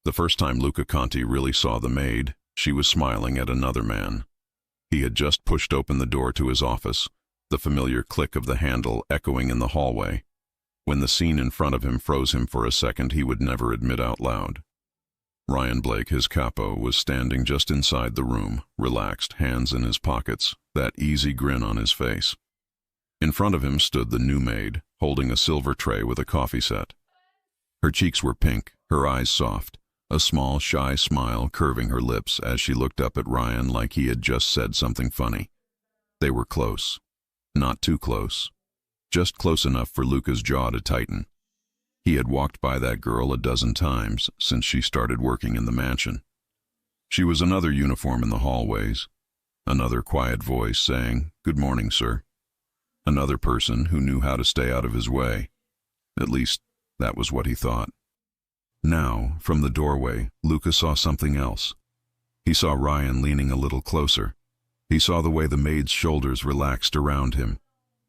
The first time Luca Conti really saw the maid, she was smiling at another man. He had just pushed open the door to his office, the familiar click of the handle echoing in the hallway. When the scene in front of him froze him for a second he would never admit out loud. Ryan Blake, his capo, was standing just inside the room, relaxed, hands in his pockets, that easy grin on his face. In front of him stood the new maid, holding a silver tray with a coffee set. Her cheeks were pink, her eyes soft, a small, shy smile curving her lips as she looked up at Ryan like he had just said something funny. They were close. Not too close. Just close enough for Luca's jaw to tighten. He had walked by that girl a dozen times since she started working in the mansion. She was another uniform in the hallways, another quiet voice saying, "Good morning, sir." Another person who knew how to stay out of his way. At least, that was what he thought. Now, from the doorway, Luca saw something else. He saw Ryan leaning a little closer. He saw the way the maid's shoulders relaxed around him.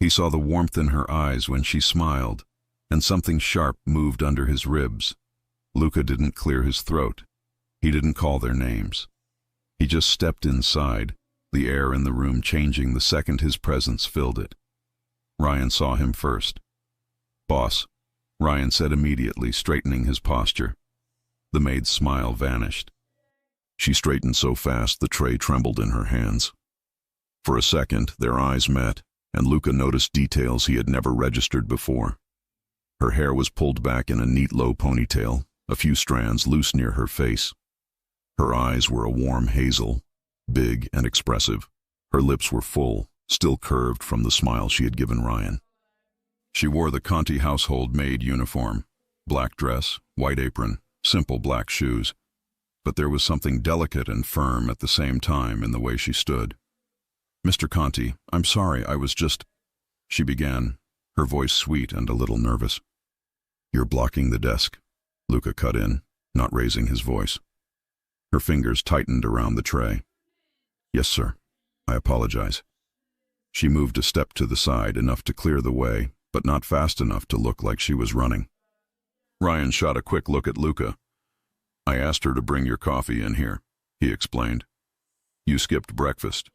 He saw the warmth in her eyes when she smiled, and something sharp moved under his ribs. Luca didn't clear his throat. He didn't call their names. He just stepped inside, the air in the room changing the second his presence filled it. Ryan saw him first. "Boss," Ryan said immediately, straightening his posture. The maid's smile vanished. She straightened so fast the tray trembled in her hands. For a second, their eyes met, and Luca noticed details he had never registered before. Her hair was pulled back in a neat low ponytail, a few strands loose near her face. Her eyes were a warm hazel, big and expressive. Her lips were full, still curved from the smile she had given Ryan. She wore the Conti household maid uniform, black dress, white apron, simple black shoes. But there was something delicate and firm at the same time in the way she stood. "Mr. Conti, I'm sorry, I was just—" she began, her voice sweet and a little nervous. "You're blocking the desk," Luca cut in, not raising his voice. Her fingers tightened around the tray. "Yes, sir. I apologize." She moved a step to the side, enough to clear the way, but not fast enough to look like she was running. Ryan shot a quick look at Luca. "I asked her to bring your coffee in here," he explained. "You skipped breakfast."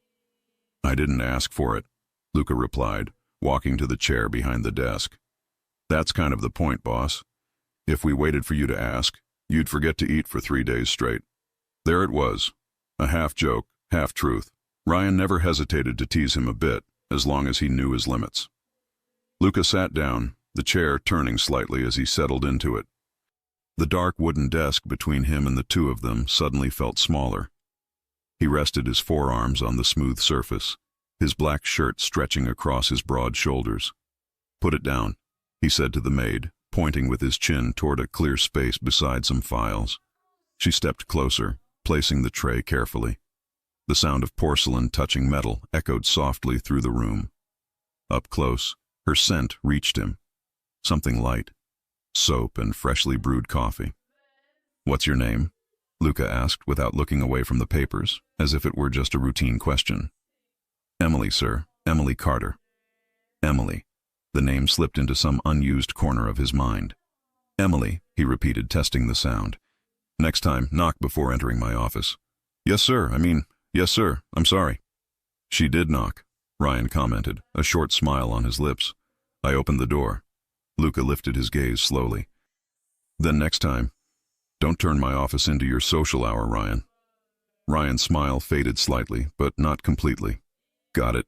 "I didn't ask for it," Luca replied, walking to the chair behind the desk. "That's kind of the point, boss. If we waited for you to ask, you'd forget to eat for 3 days straight." There it was, a half joke, half truth. Ryan never hesitated to tease him a bit, as long as he knew his limits. Luca sat down, the chair turning slightly as he settled into it. The dark wooden desk between him and the two of them suddenly felt smaller. He rested his forearms on the smooth surface, his black shirt stretching across his broad shoulders. "Put it down," he said to the maid, pointing with his chin toward a clear space beside some files. She stepped closer, placing the tray carefully. The sound of porcelain touching metal echoed softly through the room. Up close, her scent reached him. Something light. Soap and freshly brewed coffee. "What's your name?" Luca asked without looking away from the papers, as if it were just a routine question. "Emily, sir. Emily Carter." Emily. The name slipped into some unused corner of his mind. "Emily," he repeated, testing the sound. "Next time, knock before entering my office." "Yes, sir. Yes, sir. I'm sorry." "She did knock," Ryan commented, a short smile on his lips. "I opened the door." Luca lifted his gaze slowly. "Then next time, don't turn my office into your social hour, Ryan." Ryan's smile faded slightly, but not completely. "Got it."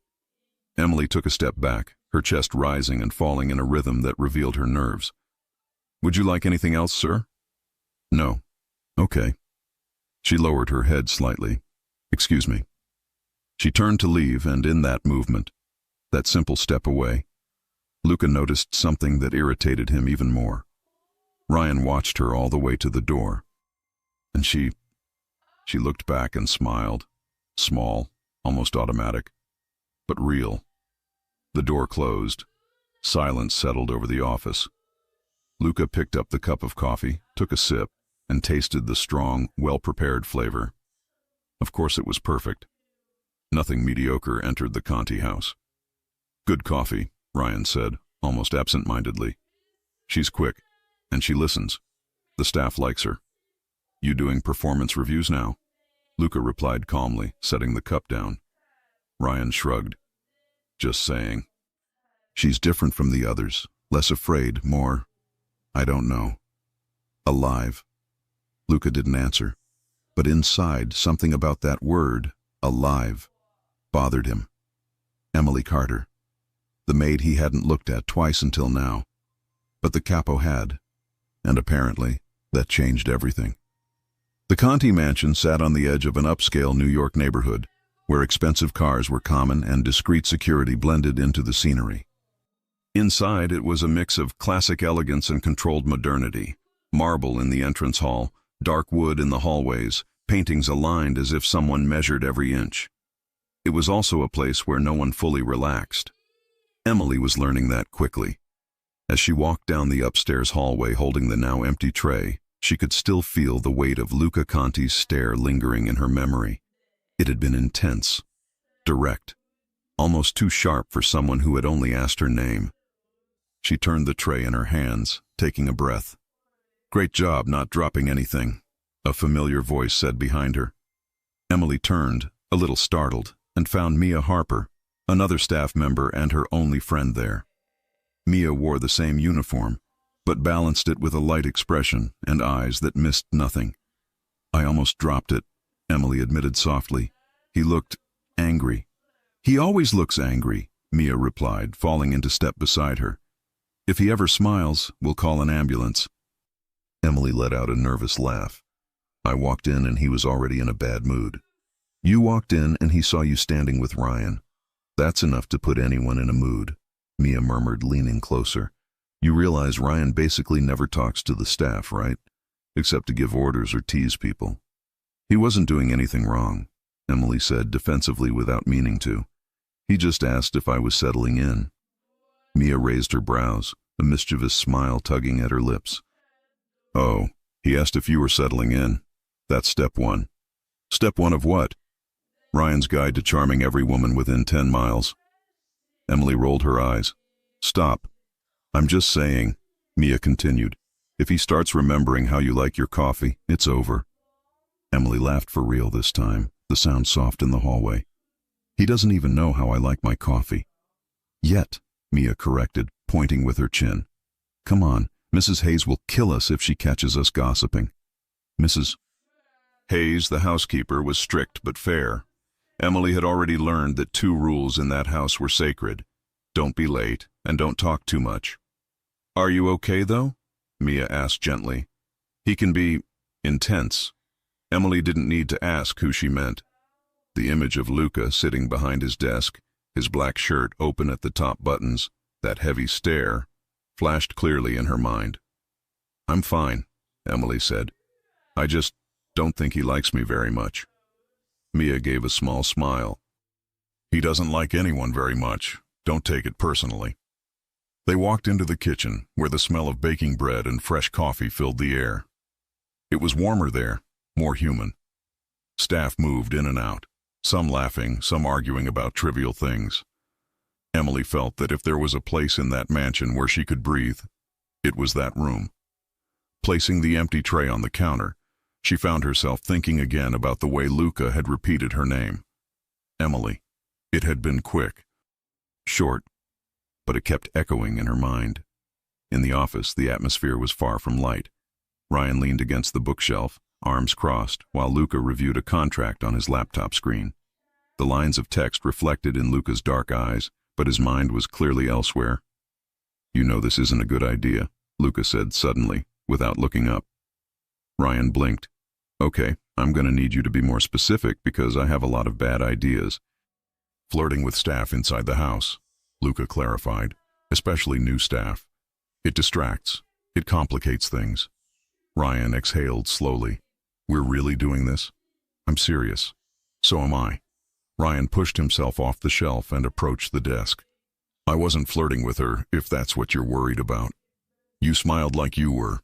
Emily took a step back, her chest rising and falling in a rhythm that revealed her nerves. "Would you like anything else, sir?" "No." "Okay." She lowered her head slightly. "Excuse me." She turned to leave, and in that movement, that simple step away, Luca noticed something that irritated him even more. Ryan watched her all the way to the door, and she looked back and smiled, small, almost automatic, but real. The door closed. Silence settled over the office. Luca picked up the cup of coffee, took a sip, and tasted the strong, well-prepared flavor. Of course it was perfect. Nothing mediocre entered the Conti house. "Good coffee," Ryan said, almost absent-mindedly. "She's quick, and she listens. The staff likes her." You doing performance reviews now? Luca replied calmly, setting the cup down. Ryan shrugged. Just saying. She's different from the others, less afraid, more, I don't know, alive. Luca didn't answer, but inside, something about that word, alive, bothered him. Emily Carter, the maid he hadn't looked at twice until now. But the capo had, and apparently, that changed everything. The Conti mansion sat on the edge of an upscale New York neighborhood, where expensive cars were common and discreet security blended into the scenery. Inside, it was a mix of classic elegance and controlled modernity. Marble in the entrance hall, dark wood in the hallways, paintings aligned as if someone measured every inch. It was also a place where no one fully relaxed. Emily was learning that quickly. As she walked down the upstairs hallway holding the now empty tray, she could still feel the weight of Luca Conti's stare lingering in her memory. It had been intense, direct, almost too sharp for someone who had only asked her name. She turned the tray in her hands, taking a breath. Great job not dropping anything, a familiar voice said behind her. Emily turned, a little startled, and found Mia Harper, another staff member and her only friend there. Mia wore the same uniform, but balanced it with a light expression and eyes that missed nothing. I almost dropped it, Emily admitted softly. He looked angry. He always looks angry, Mia replied, falling into step beside her. If he ever smiles, we'll call an ambulance. Emily let out a nervous laugh. I walked in and he was already in a bad mood. You walked in and he saw you standing with Ryan. That's enough to put anyone in a mood, Mia murmured, leaning closer. You realize Ryan basically never talks to the staff, right? Except to give orders or tease people. He wasn't doing anything wrong, Emily said defensively without meaning to. He just asked if I was settling in. Mia raised her brows, a mischievous smile tugging at her lips. Oh, he asked if you were settling in. That's step one. Step one of what? Ryan's guide to charming every woman within 10 miles. Emily rolled her eyes. Stop. I'm just saying, Mia continued. If he starts remembering how you like your coffee, it's over. Emily laughed for real this time, the sound soft in the hallway. He doesn't even know how I like my coffee. Yet, Mia corrected, pointing with her chin. Come on, Mrs. Hayes will kill us if she catches us gossiping. Mrs. Hayes, the housekeeper, was strict but fair. Emily had already learned that 2 rules in that house were sacred. Don't be late, and don't talk too much. Are you okay, though? Mia asked gently. He can be intense. Emily didn't need to ask who she meant. The image of Luca sitting behind his desk, his black shirt open at the top buttons, that heavy stare, flashed clearly in her mind. I'm fine, Emily said. I just don't think he likes me very much. Mia gave a small smile. He doesn't like anyone very much. Don't take it personally. They walked into the kitchen, where the smell of baking bread and fresh coffee filled the air. It was warmer there, more human. Staff moved in and out, some laughing, some arguing about trivial things. Emily felt that if there was a place in that mansion where she could breathe, it was that room. Placing the empty tray on the counter, she found herself thinking again about the way Luca had repeated her name. Emily. It had been quick, short, but it kept echoing in her mind. In the office, the atmosphere was far from light. Ryan leaned against the bookshelf, arms crossed, while Luca reviewed a contract on his laptop screen. The lines of text reflected in Luca's dark eyes, but his mind was clearly elsewhere. You know this isn't a good idea, Luca said suddenly, without looking up. Ryan blinked. Okay, I'm going to need you to be more specific because I have a lot of bad ideas. Flirting with staff inside the house, Luca clarified, especially new staff. It distracts. It complicates things. Ryan exhaled slowly. We're really doing this? I'm serious. So am I. Ryan pushed himself off the shelf and approached the desk. I wasn't flirting with her, if that's what you're worried about. You smiled like you were,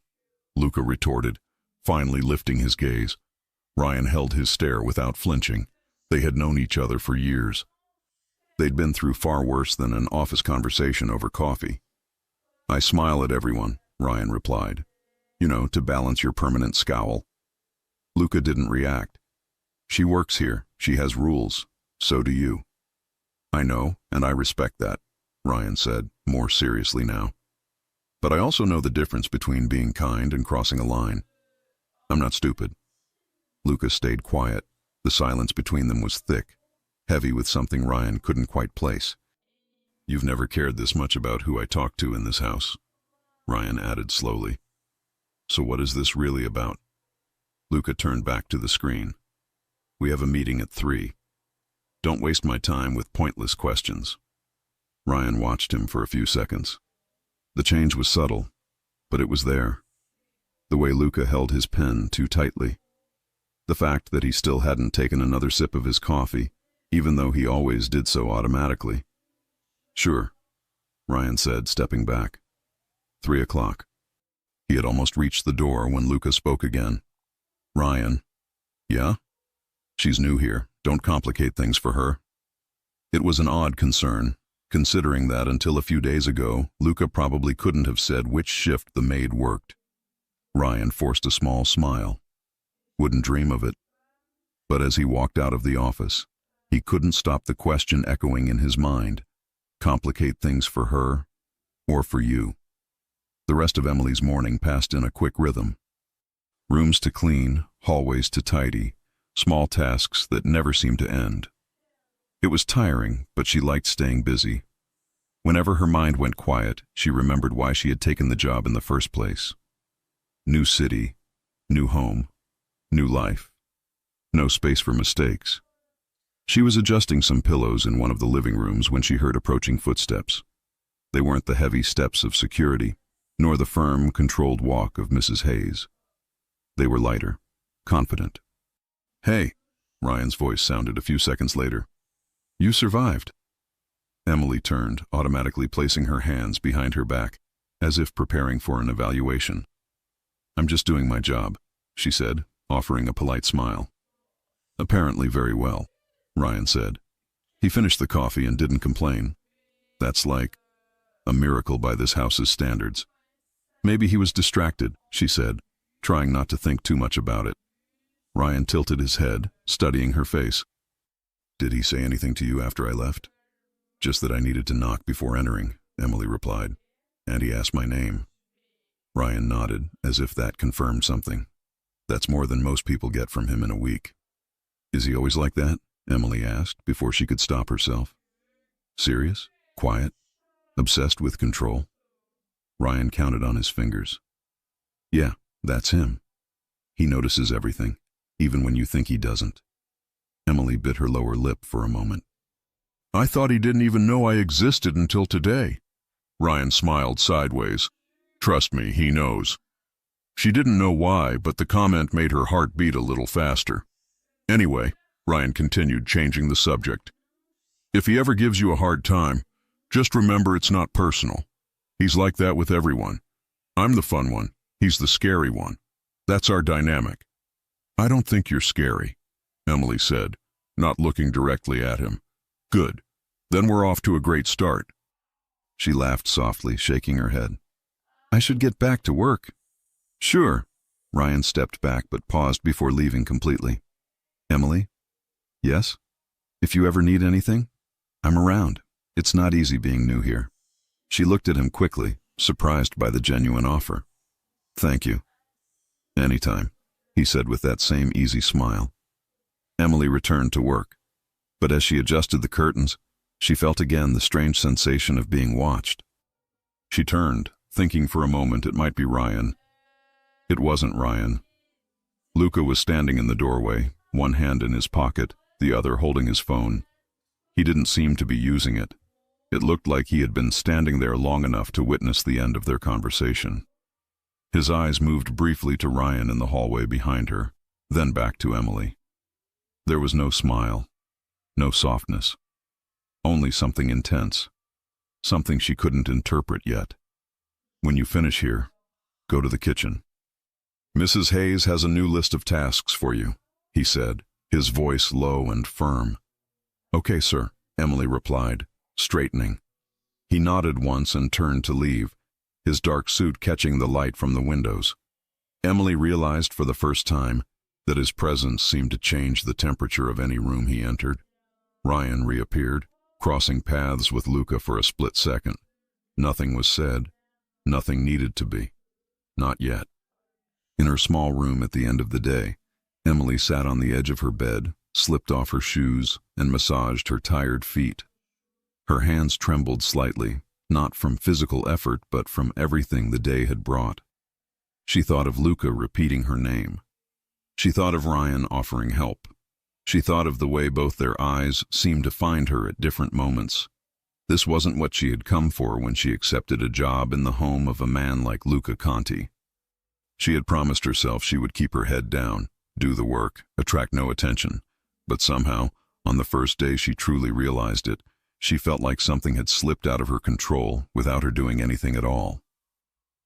Luca retorted, finally lifting his gaze. Ryan held his stare without flinching. They had known each other for years. They'd been through far worse than an office conversation over coffee. I smile at everyone, Ryan replied. You know, to balance your permanent scowl. Luca didn't react. She works here. She has rules. So do you. I know, and I respect that, Ryan said, more seriously now. But I also know the difference between being kind and crossing a line. I'm not stupid. Luca stayed quiet. The silence between them was thick, heavy with something Ryan couldn't quite place. You've never cared this much about who I talk to in this house, Ryan added slowly. So what is this really about? Luca turned back to the screen. We have a meeting at 3. Don't waste my time with pointless questions. Ryan watched him for a few seconds. The change was subtle, but it was there. The way Luca held his pen too tightly. The fact that he still hadn't taken another sip of his coffee, even though he always did so automatically. Sure, Ryan said, stepping back. 3 o'clock. He had almost reached the door when Luca spoke again. Ryan. Yeah? She's new here. Don't complicate things for her. It was an odd concern, considering that until a few days ago, Luca probably couldn't have said which shift the maid worked. Ryan forced a small smile. Wouldn't dream of it. But as he walked out of the office, he couldn't stop the question echoing in his mind. Complicate things for her, or for you? The rest of Emily's morning passed in a quick rhythm. Rooms to clean, hallways to tidy, small tasks that never seemed to end. It was tiring, but she liked staying busy. Whenever her mind went quiet, she remembered why she had taken the job in the first place. New city, new home, new life. No space for mistakes. She was adjusting some pillows in one of the living rooms when she heard approaching footsteps. They weren't the heavy steps of security, nor the firm, controlled walk of Mrs. Hayes. They were lighter, confident. Hey, Ryan's voice sounded a few seconds later. You survived. Emily turned, automatically placing her hands behind her back, as if preparing for an evaluation. I'm just doing my job, she said, offering a polite smile. Apparently very well, Ryan said. He finished the coffee and didn't complain. That's like a miracle by this house's standards. Maybe he was distracted, she said, trying not to think too much about it. Ryan tilted his head, studying her face. Did he say anything to you after I left? Just that I needed to knock before entering, Emily replied. And he asked my name. Ryan nodded, as if that confirmed something. That's more than most people get from him in a week. Is he always like that? Emily asked, before she could stop herself. Serious? Quiet? Obsessed with control? Ryan counted on his fingers. Yeah, that's him. He notices everything, even when you think he doesn't. Emily bit her lower lip for a moment. I thought he didn't even know I existed until today. Ryan smiled sideways. Trust me, he knows. She didn't know why, but the comment made her heart beat a little faster. Anyway, Ryan continued, changing the subject. If he ever gives you a hard time, just remember it's not personal. He's like that with everyone. I'm the fun one. He's the scary one. That's our dynamic. I don't think you're scary, Emily said, not looking directly at him. Good. Then we're off to a great start. She laughed softly, shaking her head. I should get back to work. Sure. Ryan stepped back but paused before leaving completely. Emily? Yes? If you ever need anything, I'm around. It's not easy being new here. She looked at him quickly, surprised by the genuine offer. Thank you. Anytime, he said with that same easy smile. Emily returned to work, but as she adjusted the curtains, she felt again the strange sensation of being watched. She turned, thinking for a moment it might be Ryan. It wasn't Ryan. Luca was standing in the doorway, one hand in his pocket, the other holding his phone. He didn't seem to be using it. It looked like he had been standing there long enough to witness the end of their conversation. His eyes moved briefly to Ryan in the hallway behind her, then back to Emily. There was no smile, no softness, only something intense, something she couldn't interpret yet. When you finish here, go to the kitchen. Mrs. Hayes has a new list of tasks for you, he said, his voice low and firm. Okay, sir, Emily replied, straightening. He nodded once and turned to leave, his dark suit catching the light from the windows. Emily realized for the first time that his presence seemed to change the temperature of any room he entered. Ryan reappeared, crossing paths with Luca for a split second. Nothing was said. Nothing needed to be. Not yet. In her small room at the end of the day, Emily sat on the edge of her bed, slipped off her shoes, and massaged her tired feet. Her hands trembled slightly, not from physical effort but from everything the day had brought. She thought of Luca repeating her name. She thought of Ryan offering help. She thought of the way both their eyes seemed to find her at different moments. This wasn't what she had come for when she accepted a job in the home of a man like Luca Conti. She had promised herself she would keep her head down, do the work, attract no attention. But somehow, on the first day she truly realized it, she felt like something had slipped out of her control without her doing anything at all.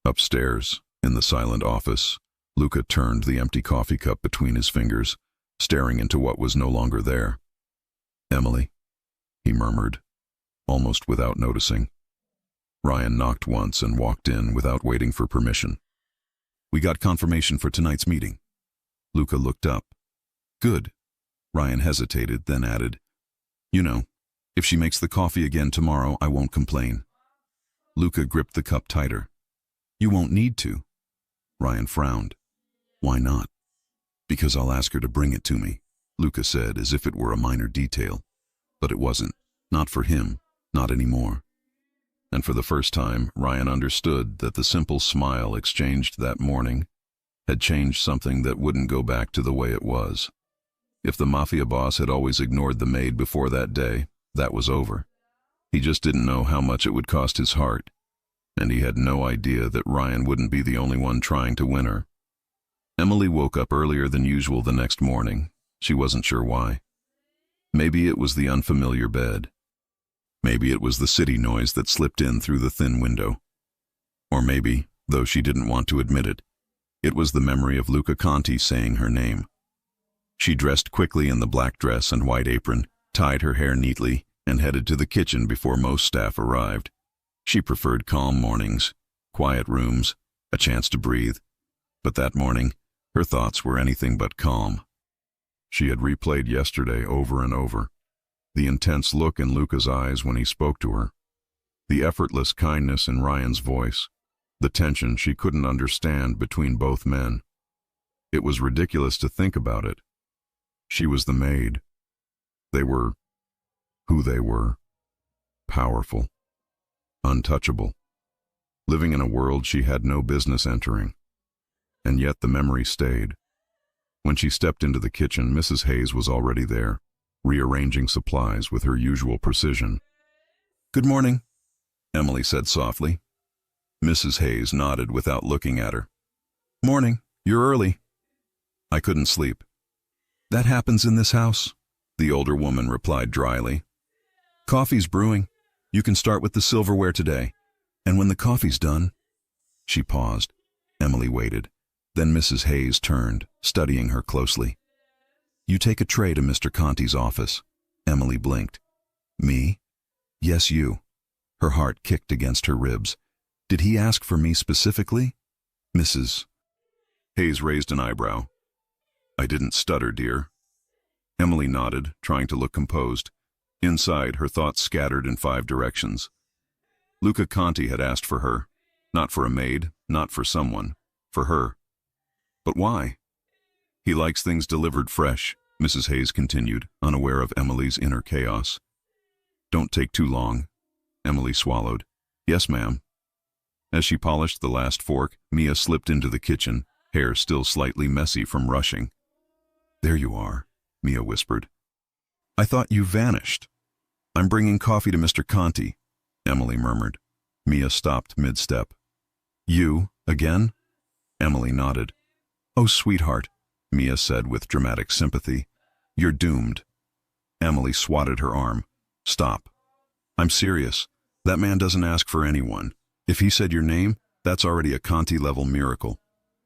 Upstairs, in the silent office, Luca turned the empty coffee cup between his fingers, staring into what was no longer there. "Emily," he murmured, almost without noticing. Ryan knocked once and walked in without waiting for permission. "We got confirmation for tonight's meeting." Luca looked up. "Good." Ryan hesitated, then added, "You know, if she makes the coffee again tomorrow, I won't complain." Luca gripped the cup tighter. "You won't need to." Ryan frowned. "Why not?" "Because I'll ask her to bring it to me," Luca said, as if it were a minor detail. But it wasn't. Not for him. Not anymore. And for the first time, Ryan understood that the simple smile exchanged that morning had changed something that wouldn't go back to the way it was. If the mafia boss had always ignored the maid before that day, that was over. He just didn't know how much it would cost his heart. And he had no idea that Ryan wouldn't be the only one trying to win her. Emily woke up earlier than usual the next morning. She wasn't sure why. Maybe it was the unfamiliar bed. Maybe it was the city noise that slipped in through the thin window. Or maybe, though she didn't want to admit it, it was the memory of Luca Conti saying her name. She dressed quickly in the black dress and white apron, tied her hair neatly, and headed to the kitchen before most staff arrived. She preferred calm mornings, quiet rooms, a chance to breathe. But that morning, her thoughts were anything but calm. She had replayed yesterday over and over. The intense look in Luca's eyes when he spoke to her. The effortless kindness in Ryan's voice. The tension she couldn't understand between both men. It was ridiculous to think about it. She was the maid. They were who they were. Powerful. Untouchable. Living in a world she had no business entering. And yet the memory stayed. When she stepped into the kitchen, Mrs. Hayes was already there, rearranging supplies with her usual precision. "Good morning," Emily said softly. Mrs. Hayes nodded without looking at her. "Morning. You're early." "I couldn't sleep." "That happens in this house," the older woman replied dryly. "Coffee's brewing. You can start with the silverware today. And when the coffee's done—" She paused. Emily waited. Then Mrs. Hayes turned, studying her closely. "You take a tray to Mr. Conti's office." Emily blinked. "Me?" "Yes, you." Her heart kicked against her ribs. "Did he ask for me specifically?" Mrs. Hayes raised an eyebrow. "I didn't stutter, dear." Emily nodded, trying to look composed. Inside, her thoughts scattered in 5 directions. Luca Conti had asked for her. Not for a maid, not for someone. For her. But why? "He likes things delivered fresh," Mrs. Hayes continued, unaware of Emily's inner chaos. "Don't take too long." Emily swallowed. "Yes, ma'am." As she polished the last fork, Mia slipped into the kitchen, hair still slightly messy from rushing. "There you are," Mia whispered. "I thought you vanished." "I'm bringing coffee to Mr. Conti," Emily murmured. Mia stopped mid-step. "You, again?" Emily nodded. "Oh, sweetheart," Mia said with dramatic sympathy. "You're doomed." Emily swatted her arm. "Stop. I'm serious. That man doesn't ask for anyone. If he said your name, that's already a Conti-level miracle."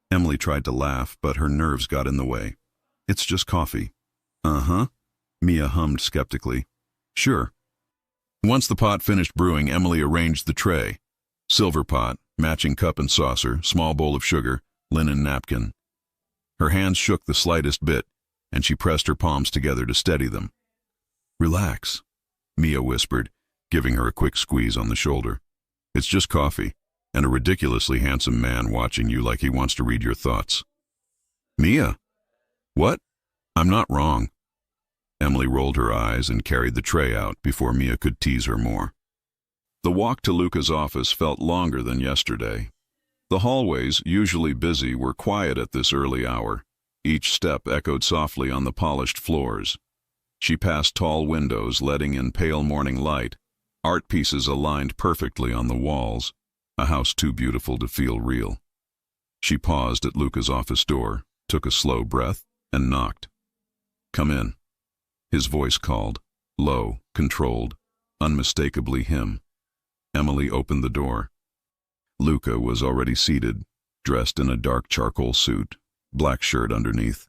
Emily tried to laugh, but her nerves got in the way. "It's just coffee." "Uh-huh," Mia hummed skeptically. "Sure." Once the pot finished brewing, Emily arranged the tray. Silver pot, matching cup and saucer, small bowl of sugar, linen napkin. Her hands shook the slightest bit, and she pressed her palms together to steady them. "Relax," Mia whispered, giving her a quick squeeze on the shoulder. "It's just coffee, and a ridiculously handsome man watching you like he wants to read your thoughts." "Mia? What? I'm not wrong." Emily rolled her eyes and carried the tray out before Mia could tease her more. The walk to Luca's office felt longer than yesterday. The hallways, usually busy, were quiet at this early hour. Each step echoed softly on the polished floors. She passed tall windows letting in pale morning light, art pieces aligned perfectly on the walls, a house too beautiful to feel real. She paused at Luca's office door, took a slow breath, and knocked. "Come in." His voice called, low, controlled, unmistakably him. Emily opened the door. Luca was already seated, dressed in a dark charcoal suit, black shirt underneath,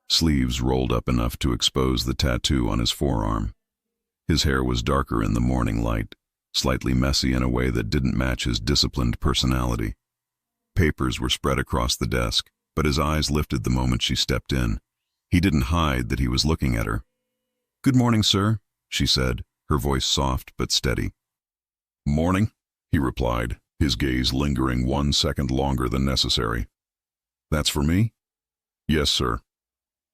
sleeves rolled up enough to expose the tattoo on his forearm. His hair was darker in the morning light, slightly messy in a way that didn't match his disciplined personality. Papers were spread across the desk, but his eyes lifted the moment she stepped in. He didn't hide that he was looking at her. "Good morning, sir," she said, her voice soft but steady. "Morning," he replied, his gaze lingering 1 second longer than necessary. "That's for me?" "Yes, sir."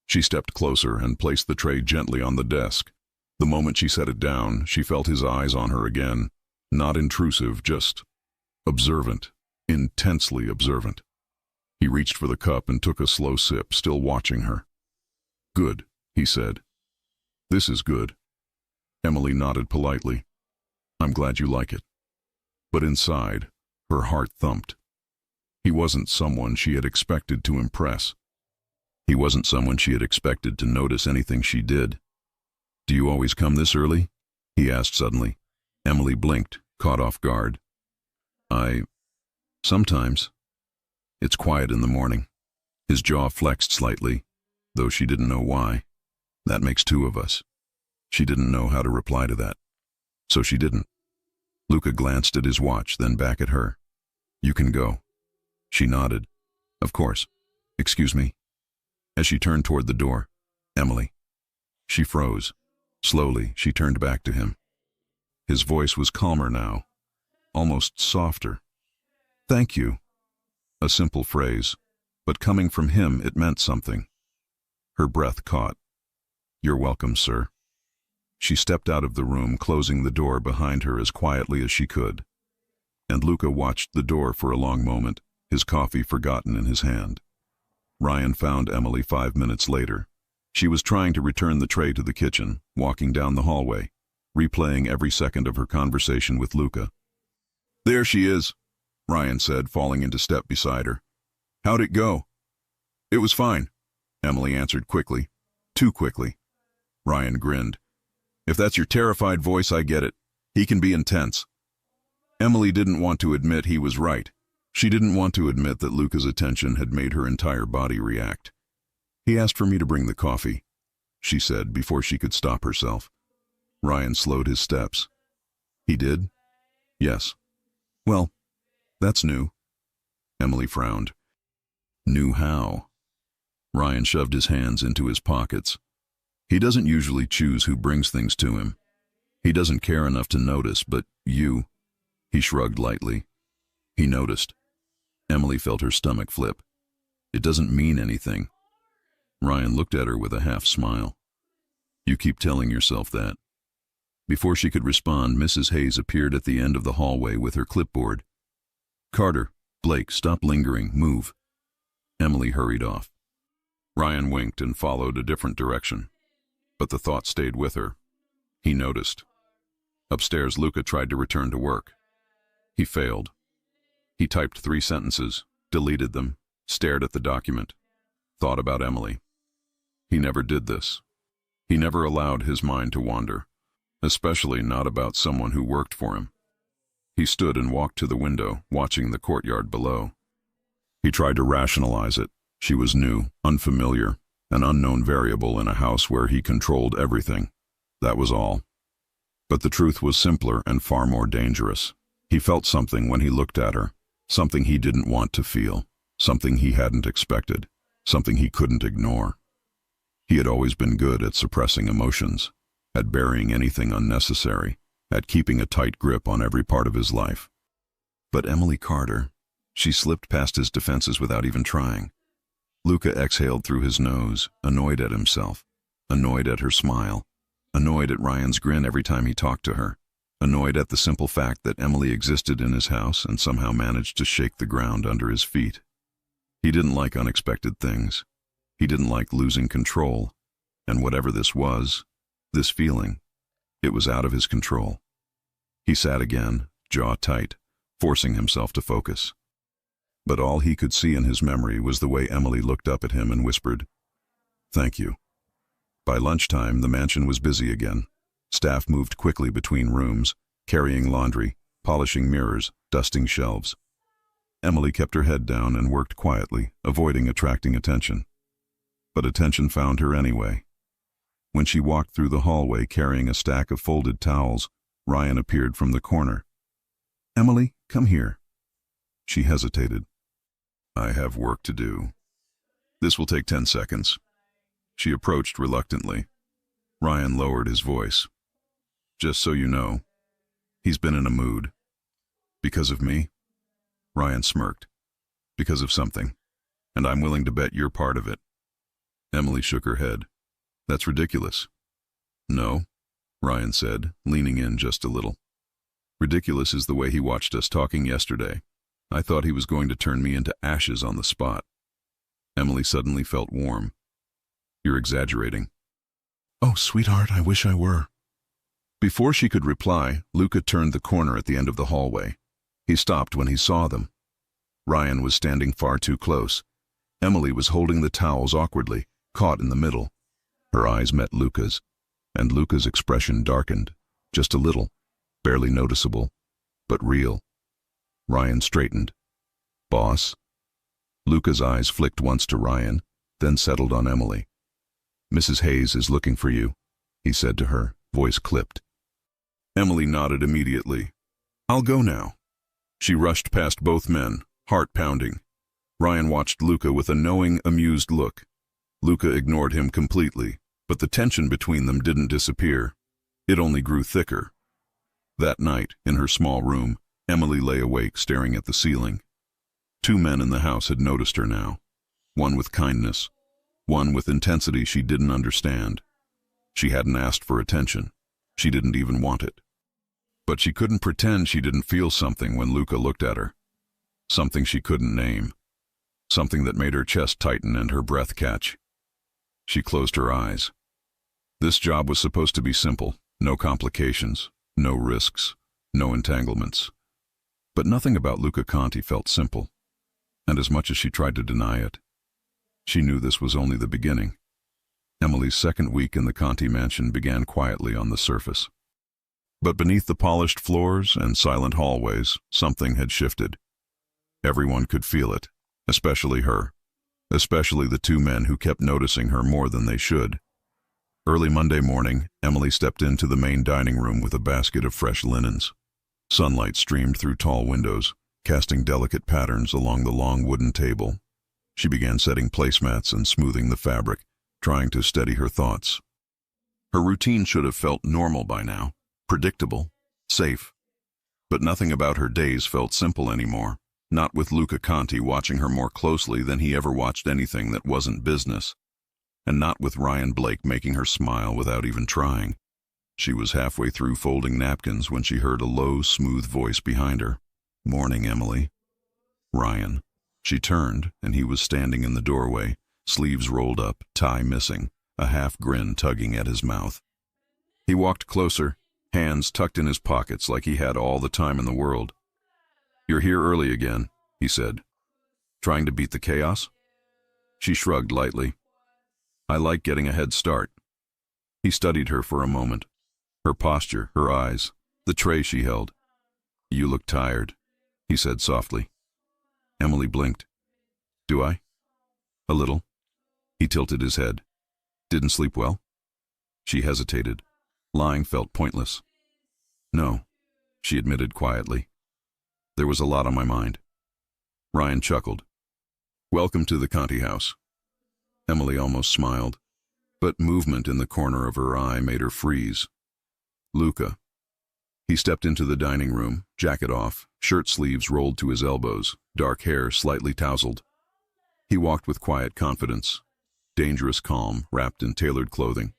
She stepped closer and placed the tray gently on the desk. The moment she set it down, she felt his eyes on her again, not intrusive, just observant, intensely observant. He reached for the cup and took a slow sip, still watching her. "Good," he said. "This is good." Emily nodded politely. "I'm glad you like it." But inside, her heart thumped. He wasn't someone she had expected to impress. He wasn't someone she had expected to notice anything she did. "Do you always come this early?" he asked suddenly. Emily blinked, caught off guard. Sometimes. It's quiet in the morning." His jaw flexed slightly, though she didn't know why. "That makes 2 of us." She didn't know how to reply to that, so she didn't. Luca glanced at his watch, then back at her. "You can go." She nodded. "Of course. Excuse me." As she turned toward the door, "Emily." She froze. Slowly, she turned back to him. His voice was calmer now, almost softer. "Thank you." A simple phrase, but coming from him it meant something. Her breath caught. "You're welcome, sir." She stepped out of the room, closing the door behind her as quietly as she could. And Luca watched the door for a long moment, his coffee forgotten in his hand. Ryan found Emily 5 minutes later. She was trying to return the tray to the kitchen, walking down the hallway, replaying every second of her conversation with Luca. "There she is," Ryan said, falling into step beside her. "How'd it go?" "It was fine," Emily answered quickly. Too quickly. Ryan grinned. "If that's your terrified voice, I get it. He can be intense." Emily didn't want to admit he was right. She didn't want to admit that Luca's attention had made her entire body react. "He asked for me to bring the coffee," she said before she could stop herself. Ryan slowed his steps. "He did?" "Yes." "Well, that's new." Emily frowned. "New how?" Ryan shoved his hands into his pockets. "He doesn't usually choose who brings things to him. He doesn't care enough to notice, but you—" He shrugged lightly. He noticed. Emily felt her stomach flip. "It doesn't mean anything." Ryan looked at her with a half smile. "You keep telling yourself that." Before she could respond, Mrs. Hayes appeared at the end of the hallway with her clipboard. "Carter, Blake, stop lingering, move." Emily hurried off. Ryan winked and followed a different direction. But the thought stayed with her. He noticed. Upstairs, Luca tried to return to work. He failed. He typed 3 sentences, deleted them, stared at the document, thought about Emily. He never did this. He never allowed his mind to wander, especially not about someone who worked for him. He stood and walked to the window, watching the courtyard below. He tried to rationalize it. She was new, unfamiliar, an unknown variable in a house where he controlled everything. That was all. But the truth was simpler and far more dangerous. He felt something when he looked at her, something he didn't want to feel, something he hadn't expected. something he couldn't ignore. He had always been good at suppressing emotions, at burying anything unnecessary, at keeping a tight grip on every part of his life. But Emily Carter, she slipped past his defenses without even trying. Luca exhaled through his nose, annoyed at himself, annoyed at her smile, annoyed at Ryan's grin every time he talked to her, annoyed at the simple fact that Emily existed in his house and somehow managed to shake the ground under his feet. He didn't like unexpected things. He didn't like losing control, and whatever this was, this feeling, it was out of his control. He sat again, jaw tight, forcing himself to focus. But all he could see in his memory was the way Emily looked up at him and whispered, "Thank you." By lunchtime, the mansion was busy again. Staff moved quickly between rooms, carrying laundry, polishing mirrors, dusting shelves. Emily kept her head down and worked quietly, avoiding attracting attention. But attention found her anyway. When she walked through the hallway carrying a stack of folded towels, Ryan appeared from the corner. "Emily, come here." She hesitated. "I have work to do. This will take 10 seconds. She approached reluctantly. Ryan lowered his voice. "Just so you know, he's been in a mood." "Because of me?" Ryan smirked. "Because of something, and I'm willing to bet you're part of it." Emily shook her head. "That's ridiculous." "No," Ryan said, leaning in just a little. "Ridiculous is the way he watched us talking yesterday. I thought he was going to turn me into ashes on the spot." Emily suddenly felt warm. "You're exaggerating." "Oh, sweetheart, I wish I were." Before she could reply, Luca turned the corner at the end of the hallway. He stopped when he saw them. Ryan was standing far too close. Emily was holding the towels awkwardly, caught in the middle. Her eyes met Luca's, and Luca's expression darkened, just a little, barely noticeable, but real. Ryan straightened. "Boss?" Luca's eyes flicked once to Ryan, then settled on Emily. "Mrs. Hayes is looking for you," he said to her, voice clipped. Emily nodded immediately. "I'll go now." She rushed past both men, heart pounding. Ryan watched Luca with a knowing, amused look. Luca ignored him completely, but the tension between them didn't disappear. It only grew thicker. That night, in her small room, Emily lay awake staring at the ceiling. 2 men in the house had noticed her now. One with kindness, one with intensity she didn't understand. She hadn't asked for attention. She didn't even want it. But she couldn't pretend she didn't feel something when Luca looked at her. Something she couldn't name. Something that made her chest tighten and her breath catch. She closed her eyes. This job was supposed to be simple. No complications, no risks, no entanglements. But nothing about Luca Conti felt simple. And as much as she tried to deny it, she knew this was only the beginning. Emily's second week in the Conti mansion began quietly on the surface. But beneath the polished floors and silent hallways, something had shifted. Everyone could feel it, especially her, especially the 2 men who kept noticing her more than they should. Early Monday morning, Emily stepped into the main dining room with a basket of fresh linens. Sunlight streamed through tall windows, casting delicate patterns along the long wooden table. She began setting placemats and smoothing the fabric, trying to steady her thoughts. Her routine should have felt normal by now, predictable, safe. But nothing about her days felt simple anymore, not with Luca Conti watching her more closely than he ever watched anything that wasn't business, and not with Ryan Blake making her smile without even trying. She was halfway through folding napkins when she heard a low, smooth voice behind her. "Morning, Emily." Ryan. She turned, and he was standing in the doorway, sleeves rolled up, tie missing, a half grin tugging at his mouth. He walked closer, hands tucked in his pockets like he had all the time in the world. "You're here early again," he said. "Trying to beat the chaos?" She shrugged lightly. "I like getting a head start." He studied her for a moment. Her posture, her eyes, the tray she held. "You look tired," he said softly. Emily blinked. "Do I?" "A little." He tilted his head. "Didn't sleep well?" She hesitated. Lying felt pointless. "No," she admitted quietly. "There was a lot on my mind." Ryan chuckled. "Welcome to the Conti house. Emily almost smiled, but movement in the corner of her eye made her freeze. Luca. He stepped into the dining room, jacket off, shirt sleeves rolled to his elbows, dark hair slightly tousled. He walked with quiet confidence, dangerous calm, wrapped in tailored clothing.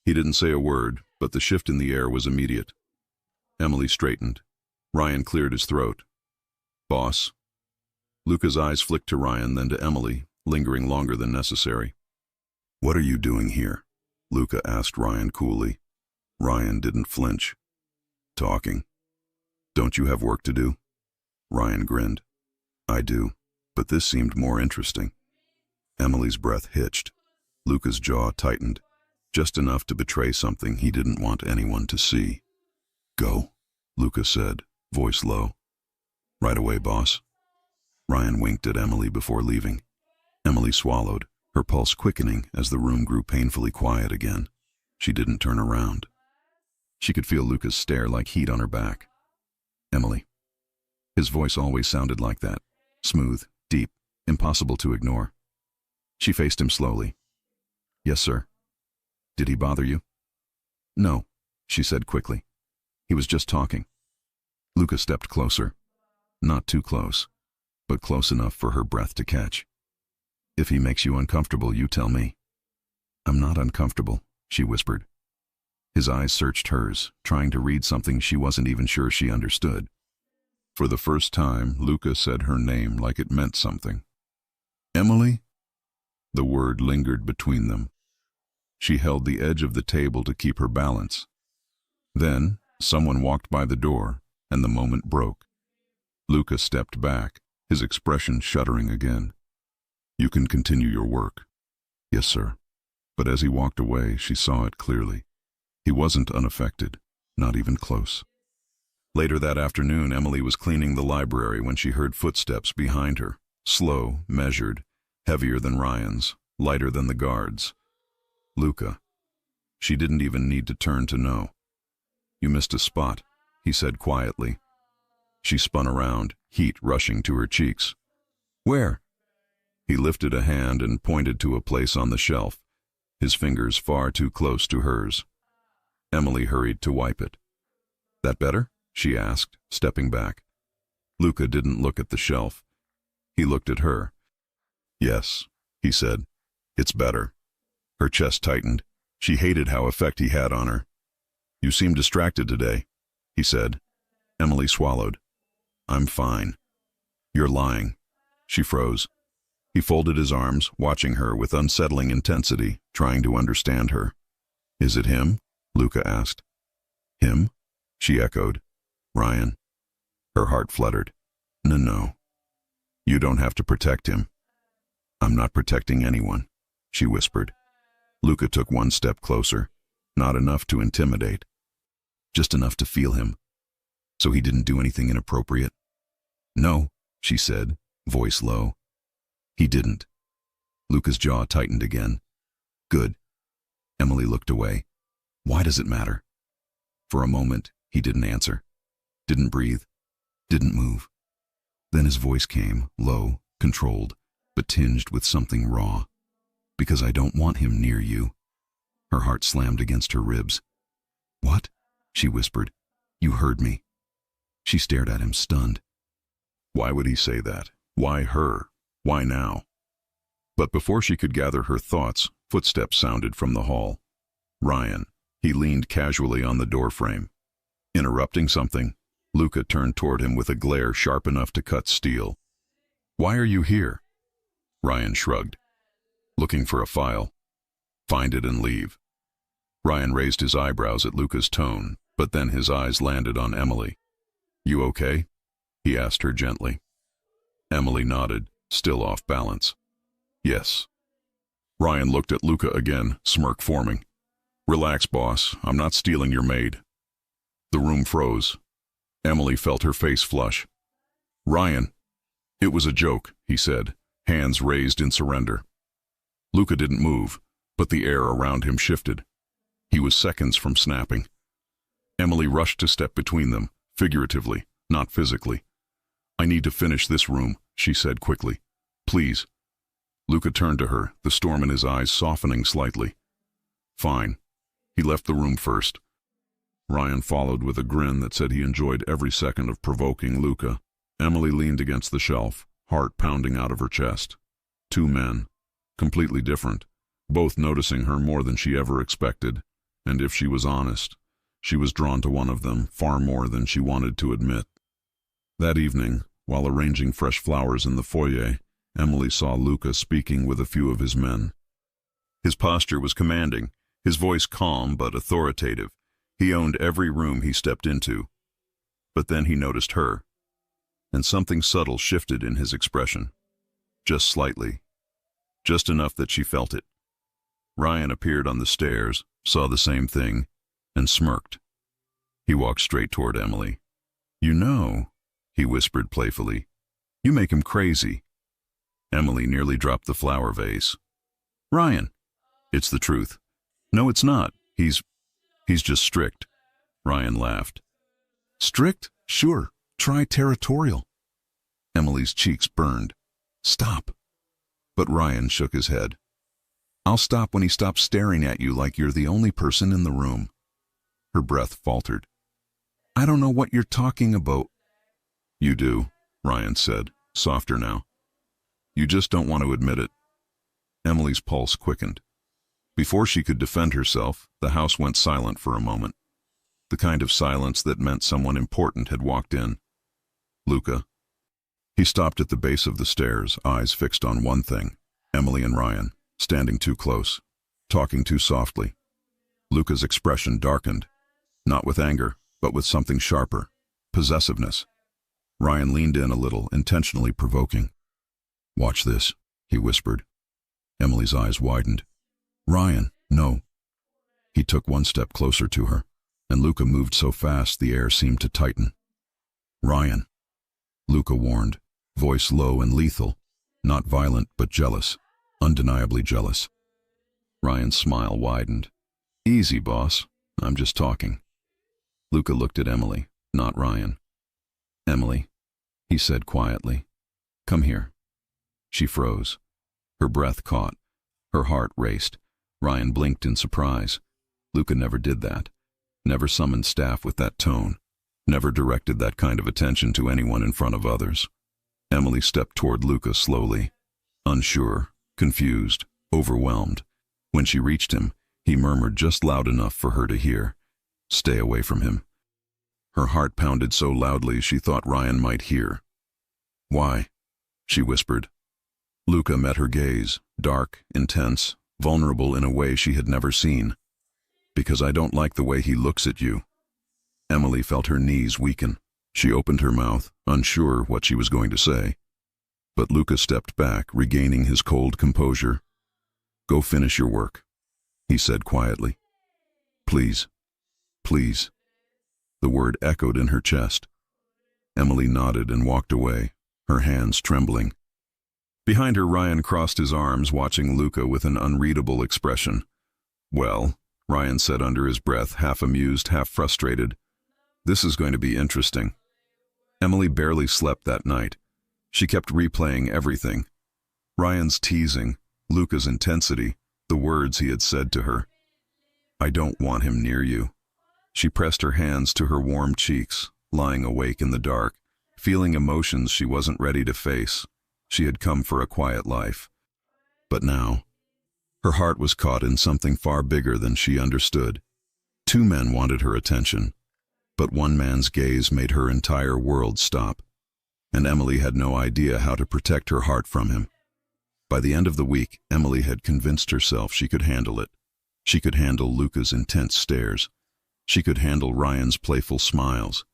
He didn't say a word, but the shift in the air was immediate. Emily straightened. Ryan cleared his throat. "Boss?" Luca's eyes flicked to Ryan, then to Emily, lingering longer than necessary. "What are you doing here?" Luca asked Ryan coolly. Ryan didn't flinch. "Talking. Don't you have work to do?" Ryan grinned. "I do, but this seemed more interesting." Emily's breath hitched. Luca's jaw tightened, just enough to betray something he didn't want anyone to see. "Go," Luca said, voice low. "Right away, boss." Ryan winked at Emily before leaving. Emily swallowed, her pulse quickening as the room grew painfully quiet again. She didn't turn around. She could feel Luca's stare like heat on her back. "Emily." His voice always sounded like that, smooth, deep, impossible to ignore. She faced him slowly. "Yes, sir." "Did he bother you?" "No," she said quickly. "He was just talking." Luca stepped closer. Not too close, but close enough for her breath to catch. "If he makes you uncomfortable, you tell me." "I'm not uncomfortable," she whispered. His eyes searched hers, trying to read something she wasn't even sure she understood. For the first time, Luca said her name like it meant something. "Emily?" The word lingered between them. She held the edge of the table to keep her balance. Then, someone walked by the door, and the moment broke. Luca stepped back, his expression shuddering again. "You can continue your work." "Yes, sir." But as he walked away, she saw it clearly. He wasn't unaffected, not even close. Later that afternoon, Emily was cleaning the library when she heard footsteps behind her, slow, measured, heavier than Ryan's, lighter than the guard's. Luca. She didn't even need to turn to know. "You missed a spot," he said quietly. She spun around, heat rushing to her cheeks. "Where?" He lifted a hand and pointed to a place on the shelf, his fingers far too close to hers. Emily hurried to wipe it. "That better?" she asked, stepping back. Luca didn't look at the shelf. He looked at her. "Yes," he said. "It's better." Her chest tightened. She hated how effect he had on her. "You seem distracted today," he said. Emily swallowed. "I'm fine." "You're lying." She froze. He folded his arms, watching her with unsettling intensity, trying to understand her. "Is it him?" Luca asked. "Him?" she echoed. "Ryan." Her heart fluttered. No. You don't have to protect him." "I'm not protecting anyone," she whispered. Luca took one step closer, not enough to intimidate, just enough to feel him. "So he didn't do anything inappropriate?" "No," she said, voice low. "He didn't." Luca's jaw tightened again. "Good." Emily looked away. "Why does it matter?" For a moment, he didn't answer, didn't breathe, didn't move. Then his voice came, low, controlled, but tinged with something raw. "Because I don't want him near you." Her heart slammed against her ribs. "What?" she whispered. "You heard me." She stared at him, stunned. Why would he say that? Why her? Why now? But before she could gather her thoughts, footsteps sounded from the hall. Ryan. He leaned casually on the doorframe. Interrupting something, Luca turned toward him with a glare sharp enough to cut steel. "Why are you here?" Ryan shrugged. "Looking for a file. Find it and leave." Ryan raised his eyebrows at Luca's tone, but then his eyes landed on Emily. "You okay?" he asked her gently. Emily nodded, still off balance. "Yes." Ryan looked at Luca again, smirk forming. "Relax, boss. I'm not stealing your maid." The room froze. Emily felt her face flush. "Ryan." "It was a joke," he said, hands raised in surrender. Luca didn't move, but the air around him shifted. He was seconds from snapping. Emily rushed to step between them, figuratively, not physically. "I need to finish this room," she said quickly. "Please." Luca turned to her, the storm in his eyes softening slightly. Fine. He left the room first. Ryan followed with a grin that said he enjoyed every second of provoking Luca. Emily leaned against the shelf, heart pounding out of her chest. Two men, completely different, both noticing her more than she ever expected, and if she was honest, she was drawn to one of them far more than she wanted to admit. That evening, while arranging fresh flowers in the foyer, Emily saw Luca speaking with a few of his men. His posture was commanding, his voice calm but authoritative. He owned every room he stepped into. But then he noticed her, and something subtle shifted in his expression. Just slightly. Just enough that she felt it. Ryan appeared on the stairs, saw the same thing, and smirked. He walked straight toward Emily. "You know," he whispered playfully, "you make him crazy." Emily nearly dropped the flower vase. "Ryan." "It's the truth." "No, it's not. He's just strict." Ryan laughed. "Strict? Sure. Try territorial." Emily's cheeks burned. "Stop." But Ryan shook his head. "I'll stop when he stops staring at you like you're the only person in the room." Her breath faltered. "I don't know what you're talking about." "You do," Ryan said, softer now. "You just don't want to admit it." Emily's pulse quickened. Before she could defend herself, the house went silent for a moment. The kind of silence that meant someone important had walked in. Luca. He stopped at the base of the stairs, eyes fixed on one thing, Emily and Ryan, standing too close, talking too softly. Luca's expression darkened, not with anger, but with something sharper, possessiveness. Ryan leaned in a little, intentionally provoking. "Watch this," he whispered. Emily's eyes widened. "Ryan, no." He took one step closer to her, and Luca moved so fast the air seemed to tighten. "Ryan," Luca warned, voice low and lethal, not violent but jealous, undeniably jealous. Ryan's smile widened. "Easy, boss. I'm just talking." Luca looked at Emily, not Ryan. "Emily," he said quietly, "come here." She froze. Her breath caught. Her heart raced. Ryan blinked in surprise. Luca never did that. Never summoned staff with that tone. Never directed that kind of attention to anyone in front of others. Emily stepped toward Luca slowly, unsure, confused, overwhelmed. When she reached him, he murmured just loud enough for her to hear, "Stay away from him." Her heart pounded so loudly she thought Ryan might hear. "Why?" she whispered. Luca met her gaze, dark, intense, vulnerable in a way she had never seen. "Because I don't like the way he looks at you." Emily felt her knees weaken. She opened her mouth, unsure what she was going to say. But Luca stepped back, regaining his cold composure. "Go finish your work," he said quietly. "Please, please." The word echoed in her chest. Emily nodded and walked away, her hands trembling. Behind her, Ryan crossed his arms, watching Luca with an unreadable expression. "Well," Ryan said under his breath, half amused, half frustrated, "this is going to be interesting." Emily barely slept that night. She kept replaying everything. Ryan's teasing, Luca's intensity, the words he had said to her. "I don't want him near you." She pressed her hands to her warm cheeks, lying awake in the dark, feeling emotions she wasn't ready to face. She had come for a quiet life. But now, her heart was caught in something far bigger than she understood. Two men wanted her attention, but one man's gaze made her entire world stop, and Emily had no idea how to protect her heart from him. By the end of the week, Emily had convinced herself she could handle it. She could handle Luca's intense stares. She could handle Ryan's playful smiles.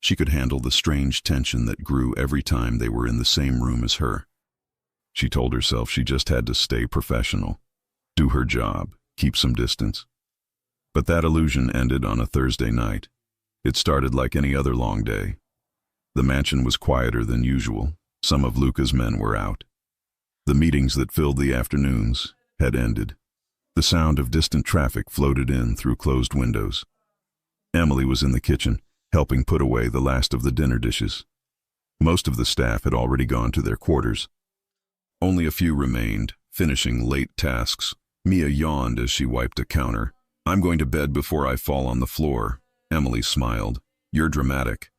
She could handle the strange tension that grew every time they were in the same room as her. She told herself she just had to stay professional, do her job, keep some distance. But that illusion ended on a Thursday night. It started like any other long day. The mansion was quieter than usual. Some of Luca's men were out. The meetings that filled the afternoons had ended. The sound of distant traffic floated in through closed windows. Emily was in the kitchen, helping put away the last of the dinner dishes. Most of the staff had already gone to their quarters. Only a few remained, finishing late tasks. Mia yawned as she wiped a counter. I'm going to bed before I fall on the floor. Emily smiled. You're dramatic.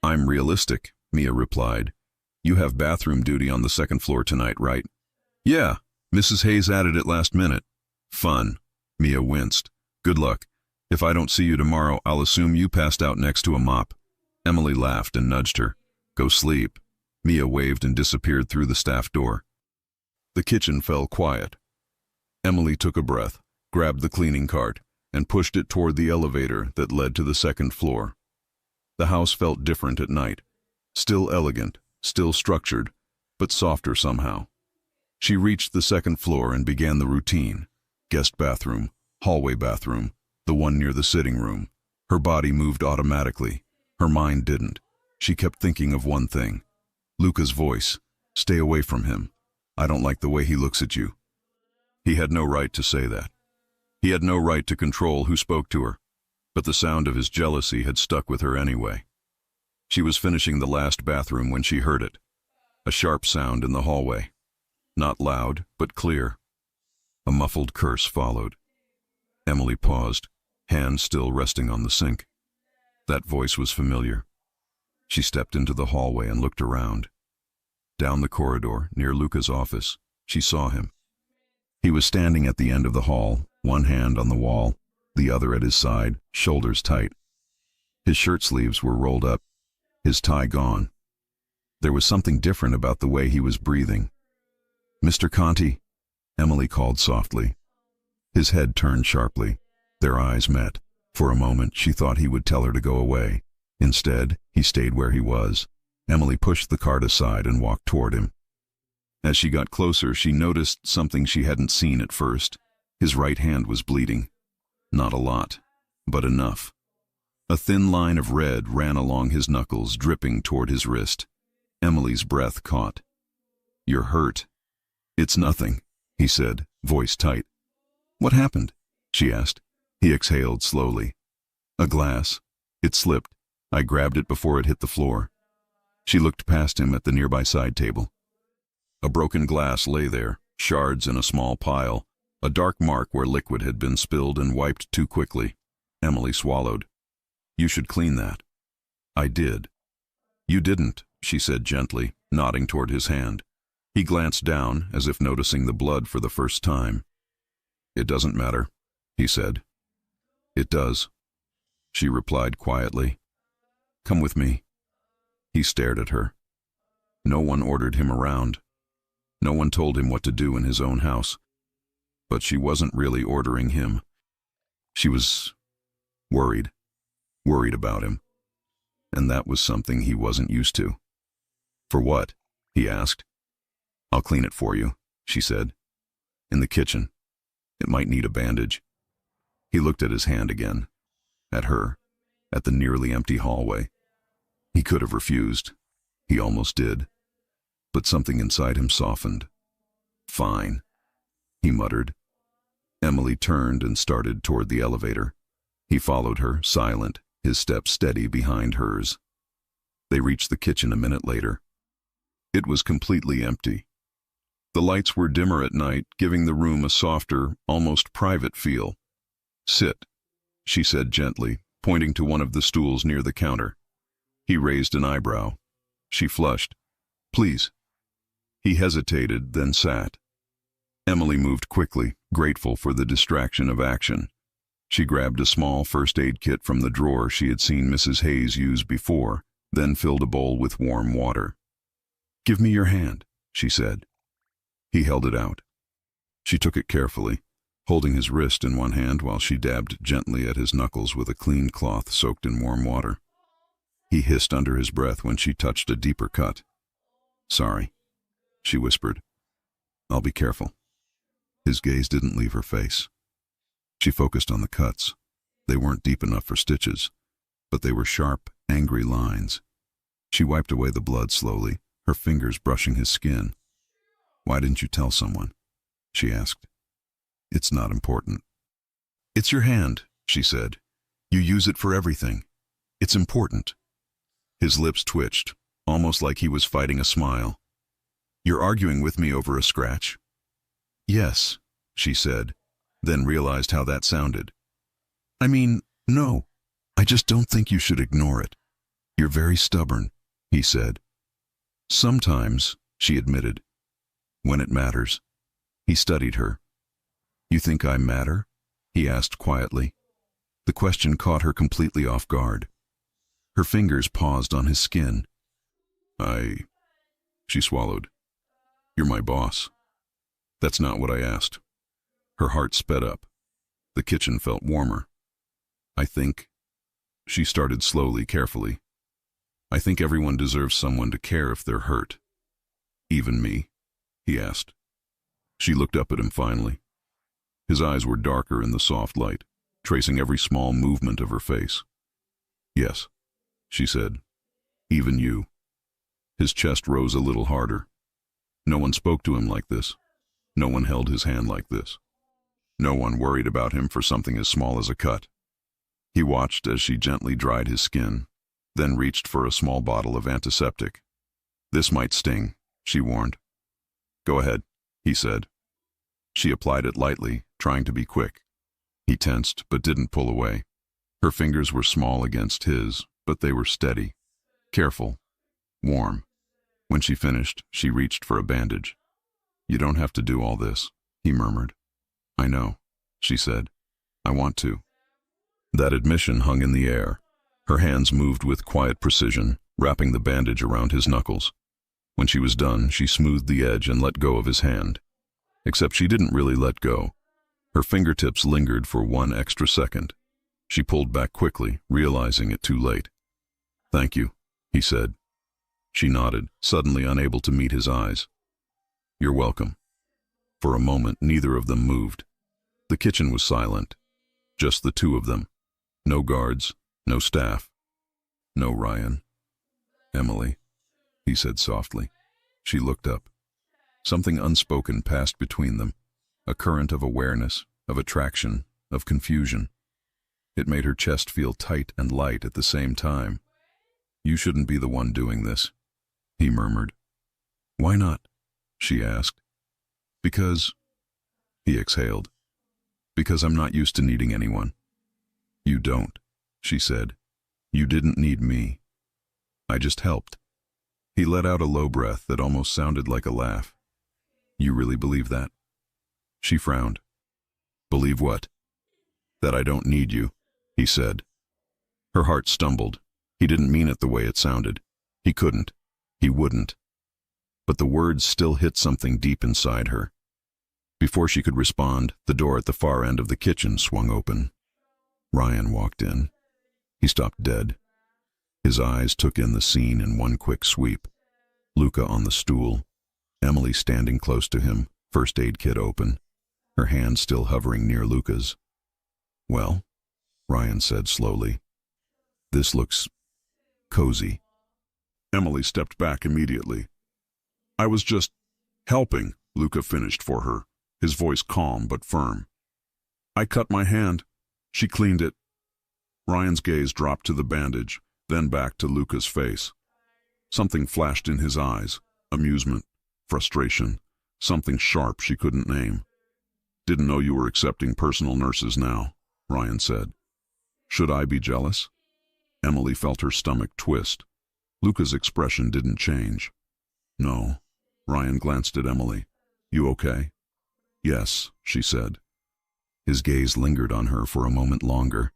I'm realistic, Mia replied. You have bathroom duty on the second floor tonight, right? Yeah, Mrs. Hayes added it last minute. Fun. Mia winced. Good luck. If I don't see you tomorrow, I'll assume you passed out next to a mop. Emily laughed and nudged her. Go sleep. Mia waved and disappeared through the staff door. The kitchen fell quiet. Emily took a breath, grabbed the cleaning cart, and pushed it toward the elevator that led to the second floor. The house felt different at night. Still elegant, still structured, but softer somehow. She reached the second floor and began the routine. Guest bathroom, hallway bathroom, the one near the sitting room. Her body moved automatically. Her mind didn't. She kept thinking of one thing. Luca's voice. Stay away from him. I don't like the way he looks at you. He had no right to say that. He had no right to control who spoke to her. But the sound of his jealousy had stuck with her anyway. She was finishing the last bathroom when she heard it. A sharp sound in the hallway. Not loud, but clear. A muffled curse followed. Emily paused, hands still resting on the sink. That voice was familiar. She stepped into the hallway and looked around. Down the corridor, near Luca's office, she saw him. He was standing at the end of the hall, one hand on the wall, the other at his side, shoulders tight. His shirt sleeves were rolled up, his tie gone. There was something different about the way he was breathing. Mr. Conti, Emily called softly. His head turned sharply. Their eyes met. For a moment, she thought he would tell her to go away. Instead, he stayed where he was. Emily pushed the cart aside and walked toward him. As she got closer, she noticed something she hadn't seen at first. His right hand was bleeding. Not a lot, but enough. A thin line of red ran along his knuckles, dripping toward his wrist. Emily's breath caught. You're hurt. It's nothing, he said, voice tight. What happened? She asked. He exhaled slowly. A glass. It slipped. I grabbed it before it hit the floor. She looked past him at the nearby side table. A broken glass lay there, shards in a small pile, a dark mark where liquid had been spilled and wiped too quickly. Emily swallowed. You should clean that. I did. You didn't, she said gently, nodding toward his hand. He glanced down, as if noticing the blood for the first time. It doesn't matter, he said. It does, she replied quietly. Come with me. He stared at her. No one ordered him around. No one told him what to do in his own house. But she wasn't really ordering him. She was worried about him. And that was something he wasn't used to. For what? He asked. I'll clean it for you, she said. In the kitchen. It might need a bandage. He looked at his hand again. At her. At the nearly empty hallway. He could have refused. He almost did. But something inside him softened. Fine, he muttered. Emily turned and started toward the elevator. He followed her, silent, his steps steady behind hers. They reached the kitchen a minute later. It was completely empty. The lights were dimmer at night, giving the room a softer, almost private feel. Sit, she said gently, pointing to one of the stools near the counter. He raised an eyebrow. She flushed. Please. He hesitated, then sat. Emily moved quickly, grateful for the distraction of action. She grabbed a small first aid kit from the drawer she had seen Mrs. Hayes use before, then filled a bowl with warm water. Give me your hand, she said. He held it out. She took it carefully, holding his wrist in one hand while she dabbed gently at his knuckles with a clean cloth soaked in warm water. He hissed under his breath when she touched a deeper cut. Sorry, she whispered. I'll be careful. His gaze didn't leave her face. She focused on the cuts. They weren't deep enough for stitches, but they were sharp, angry lines. She wiped away the blood slowly, her fingers brushing his skin. Why didn't you tell someone? She asked. It's not important. It's your hand, she said. You use it for everything. It's important. His lips twitched, almost like he was fighting a smile. You're arguing with me over a scratch? Yes, she said, then realized how that sounded. I mean, no, I just don't think you should ignore it. You're very stubborn, he said. Sometimes, she admitted. When it matters. He studied her. You think I matter? He asked quietly. The question caught her completely off guard. Her fingers paused on his skin. She swallowed. You're my boss. That's not what I asked. Her heart sped up. The kitchen felt warmer. I think, she started slowly, carefully. I think everyone deserves someone to care if they're hurt. Even me? He asked. She looked up at him finally. His eyes were darker in the soft light, tracing every small movement of her face. Yes, she said. Even you. His chest rose a little harder. No one spoke to him like this. No one held his hand like this. No one worried about him for something as small as a cut. He watched as she gently dried his skin, then reached for a small bottle of antiseptic. This might sting, she warned. Go ahead, he said. She applied it lightly, trying to be quick. He tensed, but didn't pull away. Her fingers were small against his, but they were steady, careful, warm. When she finished, she reached for a bandage. You don't have to do all this, he murmured. I know, she said. I want to. That admission hung in the air. Her hands moved with quiet precision, wrapping the bandage around his knuckles. When she was done, she smoothed the edge and let go of his hand. Except she didn't really let go. Her fingertips lingered for one extra second. She pulled back quickly, realizing it too late. Thank you, he said. She nodded, suddenly unable to meet his eyes. You're welcome. For a moment, neither of them moved. The kitchen was silent. Just the two of them. No guards, no staff. No Ryan. Emily, he said softly. She looked up. Something unspoken passed between them. A current of awareness, of attraction, of confusion. It made her chest feel tight and light at the same time. You shouldn't be the one doing this, he murmured. Why not? She asked. Because, he exhaled. Because I'm not used to needing anyone. You don't, she said. You didn't need me. I just helped. He let out a low breath that almost sounded like a laugh. You really believe that? She frowned. Believe what? That I don't need you, he said. Her heart stumbled. He didn't mean it the way it sounded. He couldn't. He wouldn't. But the words still hit something deep inside her. Before she could respond, the door at the far end of the kitchen swung open. Ryan walked in. He stopped dead. His eyes took in the scene in one quick sweep. Luca on the stool. Emily standing close to him, first aid kit open, her hand still hovering near Luca's. Well, Ryan said slowly. This looks cozy. Emily stepped back immediately. I was just helping, Luca finished for her, his voice calm but firm. I cut my hand. She cleaned it. Ryan's gaze dropped to the bandage, then back to Luca's face. Something flashed in his eyes, amusement, frustration, something sharp she couldn't name. Didn't know you were accepting personal nurses now, Ryan said. Should I be jealous? Emily felt her stomach twist. Luca's expression didn't change. No. Ryan glanced at Emily. You okay? Yes, she said. His gaze lingered on her for a moment longer.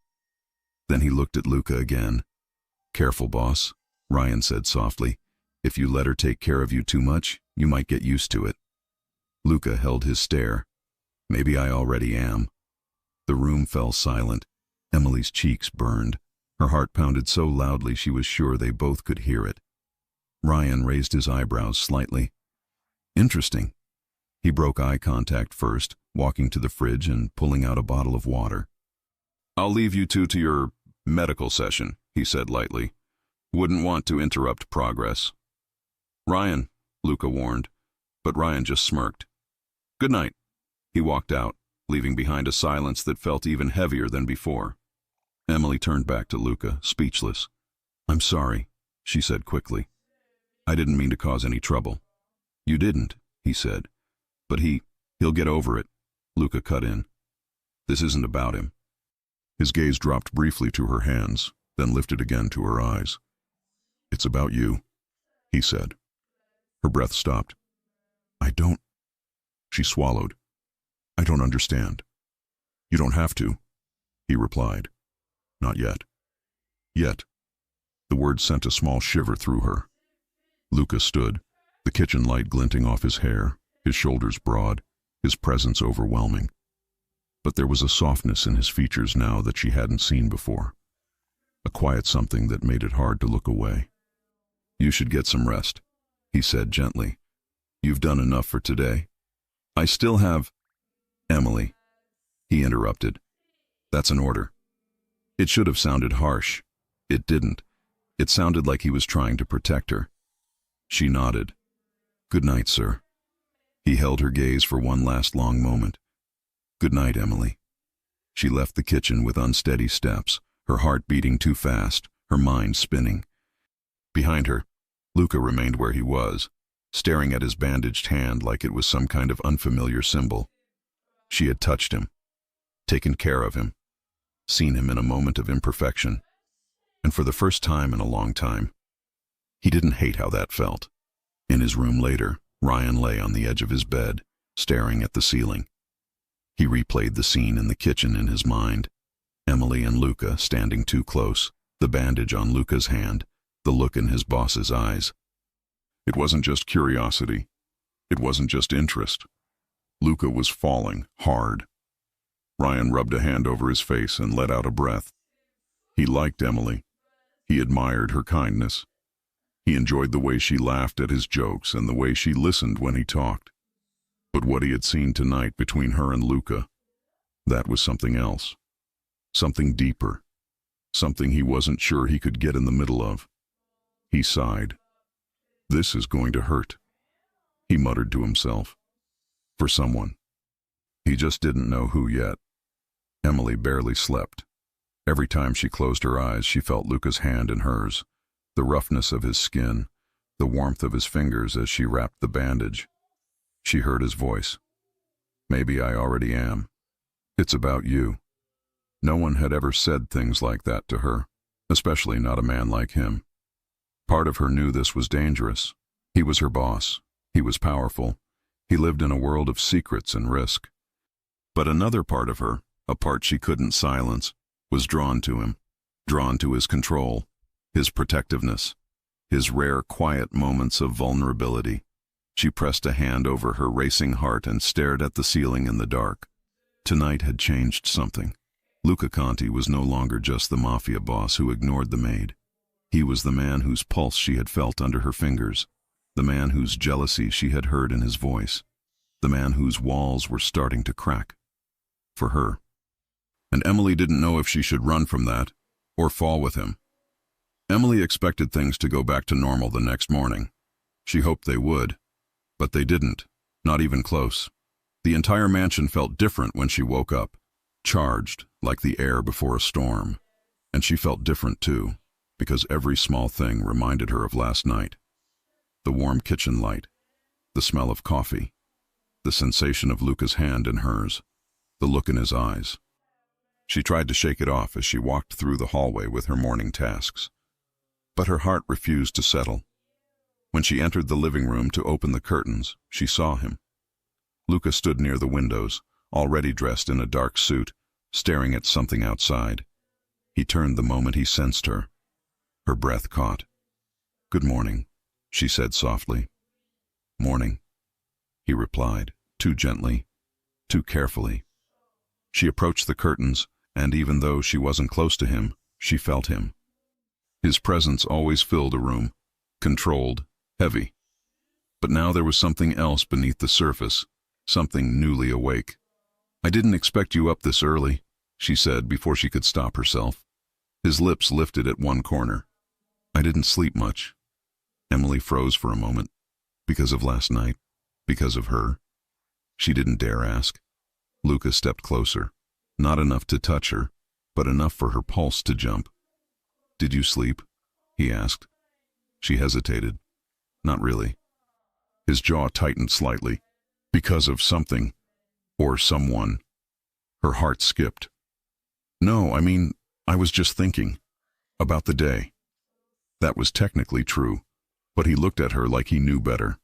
Then he looked at Luca again. Careful, boss, Ryan said softly. If you let her take care of you too much, you might get used to it. Luca held his stare. Maybe I already am. The room fell silent. Emily's cheeks burned. Her heart pounded so loudly she was sure they both could hear it. Ryan raised his eyebrows slightly. Interesting. He broke eye contact first, walking to the fridge and pulling out a bottle of water. I'll leave you two to your medical session, he said lightly. Wouldn't want to interrupt progress. Ryan, Luca warned, but Ryan just smirked. Good night. He walked out, leaving behind a silence that felt even heavier than before. Emily turned back to Luca, speechless. I'm sorry, she said quickly. I didn't mean to cause any trouble. You didn't, he said. But he He'll get over it, Luca cut in. This isn't about him. His gaze dropped briefly to her hands, then lifted again to her eyes. It's about you, he said. Her breath stopped. I don't... She swallowed. I don't understand. You don't have to, he replied. Not yet. Yet. The word sent a small shiver through her. Luca stood, the kitchen light glinting off his hair, his shoulders broad, his presence overwhelming. But there was a softness in his features now that she hadn't seen before. A quiet something that made it hard to look away. You should get some rest, he said gently. You've done enough for today. I still have... Emily, he interrupted. That's an order. It should have sounded harsh. It didn't. It sounded like he was trying to protect her. She nodded. Good night, sir. He held her gaze for one last long moment. Good night, Emily. She left the kitchen with unsteady steps, her heart beating too fast, her mind spinning. Behind her, Luca remained where he was, staring at his bandaged hand like it was some kind of unfamiliar symbol. She had touched him, taken care of him, seen him in a moment of imperfection, and for the first time in a long time, he didn't hate how that felt. In his room later, Ryan lay on the edge of his bed, staring at the ceiling. He replayed the scene in the kitchen in his mind. Emily and Luca standing too close, the bandage on Luca's hand, the look in his boss's eyes. It wasn't just curiosity. It wasn't just interest. Luca was falling hard. Ryan rubbed a hand over his face and let out a breath. He liked Emily. He admired her kindness. He enjoyed the way she laughed at his jokes and the way she listened when he talked. But what he had seen tonight between her and Luca, that was something else. Something deeper. Something he wasn't sure he could get in the middle of. He sighed. This is going to hurt, he muttered to himself. For someone. He just didn't know who yet. Emily barely slept. Every time she closed her eyes, she felt Luca's hand in hers, the roughness of his skin, the warmth of his fingers as she wrapped the bandage. She heard his voice. Maybe I already am. It's about you. No one had ever said things like that to her, especially not a man like him. Part of her knew this was dangerous. He was her boss. He was powerful. He lived in a world of secrets and risk. But another part of her, a part she couldn't silence, was drawn to him, drawn to his control, his protectiveness, his rare quiet moments of vulnerability. She pressed a hand over her racing heart and stared at the ceiling in the dark. Tonight had changed something. Luca Conti was no longer just the mafia boss who ignored the maid. He was the man whose pulse she had felt under her fingers, the man whose jealousy she had heard in his voice, the man whose walls were starting to crack. For her. And Emily didn't know if she should run from that or fall with him. Emily expected things to go back to normal the next morning. She hoped they would, but they didn't, not even close. The entire mansion felt different when she woke up, charged like the air before a storm. And she felt different too, because every small thing reminded her of last night. The warm kitchen light, the smell of coffee, the sensation of Luca's hand in hers, the look in his eyes. She tried to shake it off as she walked through the hallway with her morning tasks. But her heart refused to settle. When she entered the living room to open the curtains, she saw him. Luca stood near the windows, already dressed in a dark suit, staring at something outside. He turned the moment he sensed her. Her breath caught. "Good morning," she said softly. "Morning," he replied, too gently, too carefully. She approached the curtains, and even though she wasn't close to him, she felt him. His presence always filled a room, controlled, heavy. But now there was something else beneath the surface, something newly awake. "I didn't expect you up this early," she said before she could stop herself. His lips lifted at one corner. "I didn't sleep much." Emily froze for a moment. Because of last night? Because of her? She didn't dare ask. Luca stepped closer. Not enough to touch her, but enough for her pulse to jump. "Did you sleep?" he asked. She hesitated. "Not really." His jaw tightened slightly. "Because of something," Or someone. Her heart skipped. No, I was just thinking. About the day. That was technically true, but he looked at her like he knew better.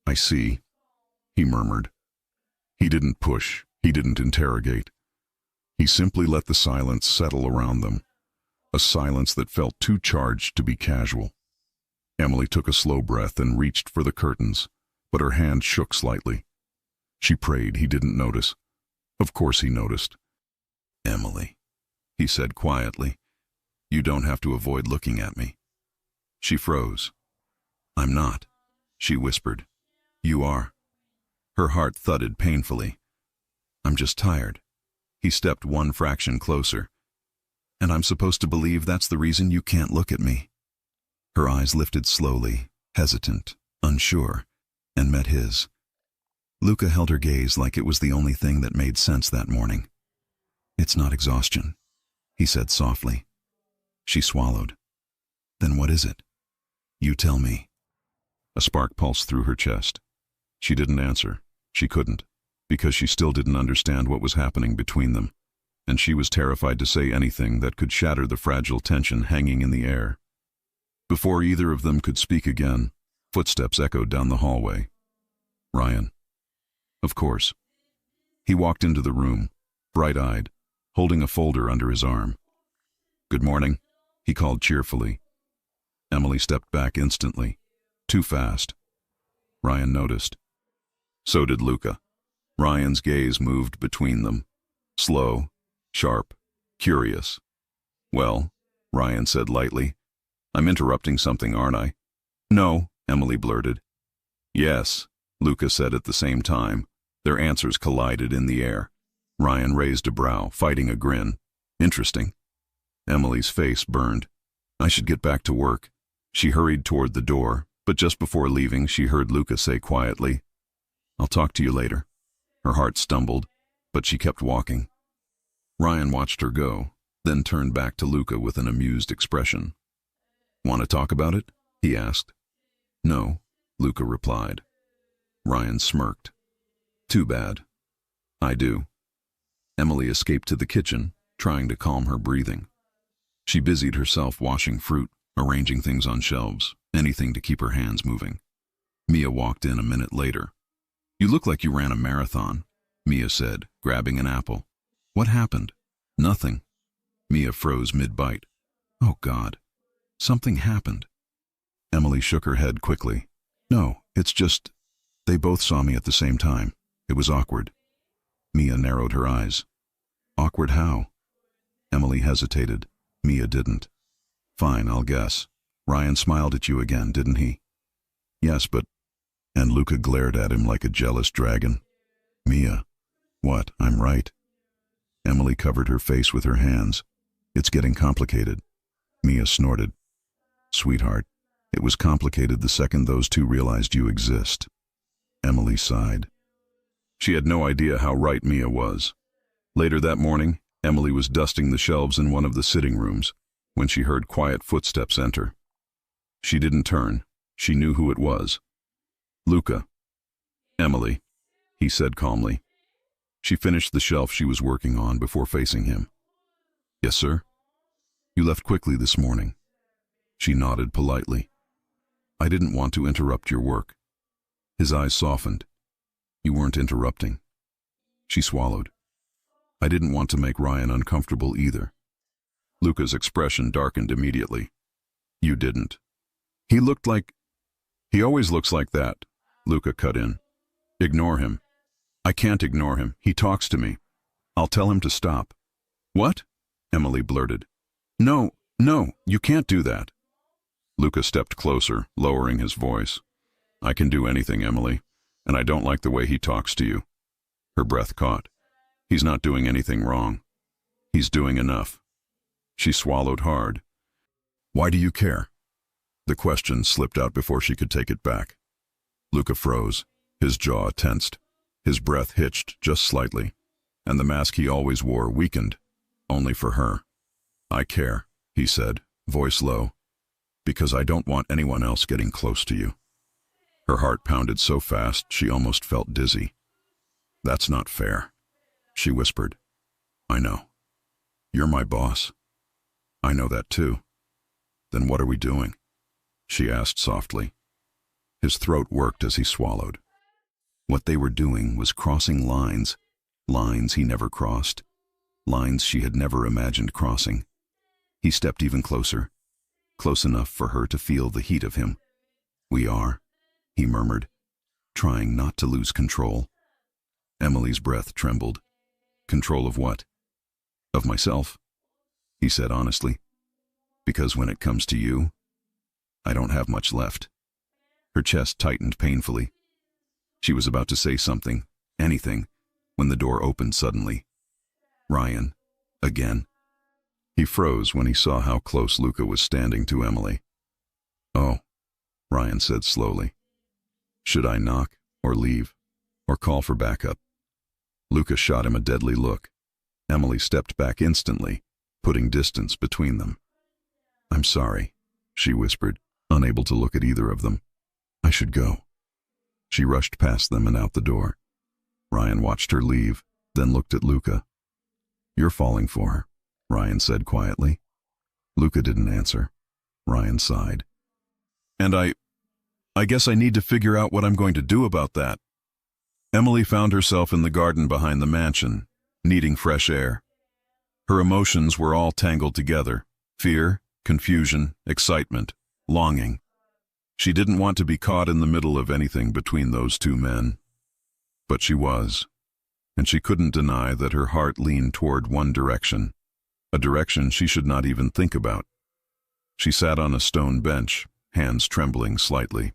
I see, he murmured. He didn't push, he didn't interrogate. He simply let the silence settle around them, a silence that felt too charged to be casual. Emily took a slow breath and reached for the curtains, but her hand shook slightly. She prayed he didn't notice. Of course he noticed. Emily, he said quietly, you don't have to avoid looking at me. She froze. I'm not, she whispered. You are. Her heart thudded painfully. I'm just tired. He stepped one fraction closer. And I'm supposed to believe that's the reason you can't look at me. Her eyes lifted slowly, hesitant, unsure, and met his. Luca held her gaze like it was the only thing that made sense that morning. It's not exhaustion, he said softly. She swallowed. Then what is it? You tell me. A spark pulsed through her chest. She didn't answer. She couldn't, because she still didn't understand what was happening between them, and she was terrified to say anything that could shatter the fragile tension hanging in the air. Before either of them could speak again, footsteps echoed down the hallway. Ryan. Of course. He walked into the room, bright-eyed, holding a folder under his arm. Good morning, he called cheerfully. Emily stepped back instantly. Too fast. Ryan noticed. So did Luca. Ryan's gaze moved between them. Slow, sharp, curious. Well, Ryan said lightly. I'm interrupting something, aren't I? No, Emily blurted. Yes, Luca said at the same time. Their answers collided in the air. Ryan raised a brow, fighting a grin. Interesting. Emily's face burned. I should get back to work. She hurried toward the door, but just before leaving she heard Luca say quietly, I'll talk to you later. Her heart stumbled, but she kept walking. Ryan watched her go, then turned back to Luca with an amused expression. Want to talk about it? He asked. No, Luca replied. Ryan smirked. Too bad. I do. Emily escaped to the kitchen, trying to calm her breathing. She busied herself washing fruit, arranging things on shelves, anything to keep her hands moving. Mia walked in a minute later. You look like you ran a marathon, Mia said, grabbing an apple. What happened? Nothing. Mia froze mid-bite. Oh, God. Something happened. Emily shook her head quickly. No, it's just, they both saw me at the same time. It was awkward. Mia narrowed her eyes. Awkward how? Emily hesitated. Mia didn't. Fine, I'll guess. Ryan smiled at you again, didn't he? Yes, but... And Luca glared at him like a jealous dragon. Mia. What, I'm right. Emily covered her face with her hands. It's getting complicated. Mia snorted. Sweetheart, it was complicated the second those two realized you exist. Emily sighed. She had no idea how right Mia was. Later that morning, Emily was dusting the shelves in one of the sitting rooms when she heard quiet footsteps enter. She didn't turn. She knew who it was. Luca. Emily, he said calmly. She finished the shelf she was working on before facing him. Yes, sir? You left quickly this morning. She nodded politely. I didn't want to interrupt your work. His eyes softened. You weren't interrupting. She swallowed. I didn't want to make Ryan uncomfortable either. Luca's expression darkened immediately. You didn't. He looked like... He always looks like that, Luca cut in. Ignore him. I can't ignore him. He talks to me. I'll tell him to stop. What? Emily blurted. No, you can't do that. Luca stepped closer, lowering his voice. I can do anything, Emily, and I don't like the way he talks to you. Her breath caught. He's not doing anything wrong. He's doing enough. She swallowed hard. Why do you care? The question slipped out before she could take it back. Luca froze, his jaw tensed, his breath hitched just slightly, and the mask he always wore weakened, only for her. I care, he said, voice low, because I don't want anyone else getting close to you. Her heart pounded so fast she almost felt dizzy. That's not fair, she whispered. I know. You're my boss. I know that too. Then what are we doing? She asked softly. His throat worked as he swallowed. What they were doing was crossing lines, lines he never crossed, lines she had never imagined crossing. He stepped even closer, close enough for her to feel the heat of him. We are, he murmured, trying not to lose control. Emily's breath trembled. Control of what? Of myself, he said honestly. Because when it comes to you, I don't have much left. Her chest tightened painfully. She was about to say something, anything, when the door opened suddenly. Ryan, again. He froze when he saw how close Luca was standing to Emily. Oh, Ryan said slowly. Should I knock, or leave, or call for backup? Luca shot him a deadly look. Emily stepped back instantly, putting distance between them. I'm sorry, she whispered, unable to look at either of them. I should go. She rushed past them and out the door. Ryan watched her leave, then looked at Luca. You're falling for her, Ryan said quietly. Luca didn't answer. Ryan sighed. And I guess I need to figure out what I'm going to do about that. Emily found herself in the garden behind the mansion, needing fresh air. Her emotions were all tangled together. Fear, confusion, excitement, longing. She didn't want to be caught in the middle of anything between those two men. But she was, and she couldn't deny that her heart leaned toward one direction, a direction she should not even think about. She sat on a stone bench, hands trembling slightly.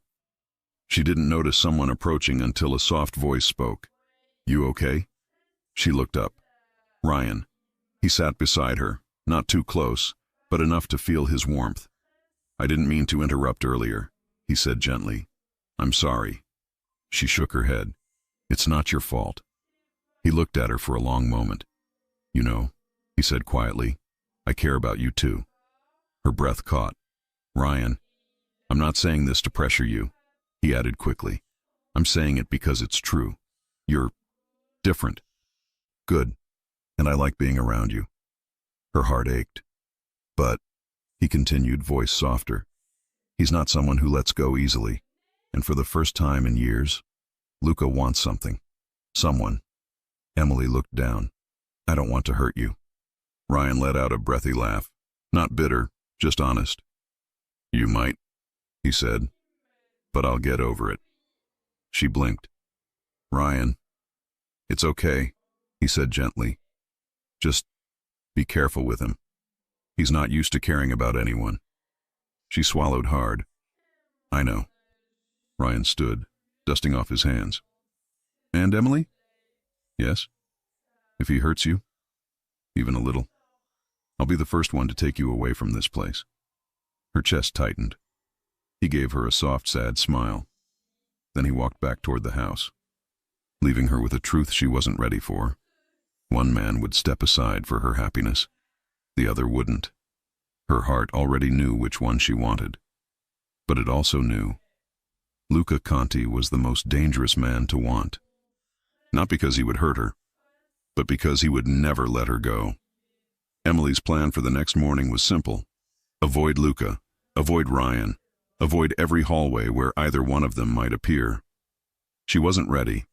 She didn't notice someone approaching until a soft voice spoke. You okay? She looked up. Ryan. He sat beside her, not too close, but enough to feel his warmth. I didn't mean to interrupt earlier, he said gently. I'm sorry. She shook her head. It's not your fault. He looked at her for a long moment. You know, he said quietly, I care about you too. Her breath caught. Ryan, I'm not saying this to pressure you, he added quickly. I'm saying it because it's true. You're different. Good. And I like being around you. Her heart ached. But, he continued, voice softer, he's not someone who lets go easily. And for the first time in years, Luca wants something. Someone. Emily looked down. I don't want to hurt you. Ryan let out a breathy laugh. Not bitter, just honest. You might, he said, but I'll get over it. She blinked. Ryan, it's okay, he said gently. Just be careful with him. He's not used to caring about anyone. She swallowed hard. I know. Ryan stood, dusting off his hands. And Emily? Yes? If he hurts you? Even a little? I'll be the first one to take you away from this place. Her chest tightened. He gave her a soft, sad smile. Then he walked back toward the house, leaving her with a truth she wasn't ready for. One man would step aside for her happiness. The other wouldn't. Her heart already knew which one she wanted. But it also knew Luca Conti was the most dangerous man to want. Not because he would hurt her, but because he would never let her go. Emily's plan for the next morning was simple. Avoid Luca, avoid Ryan, avoid every hallway where either one of them might appear. She wasn't ready.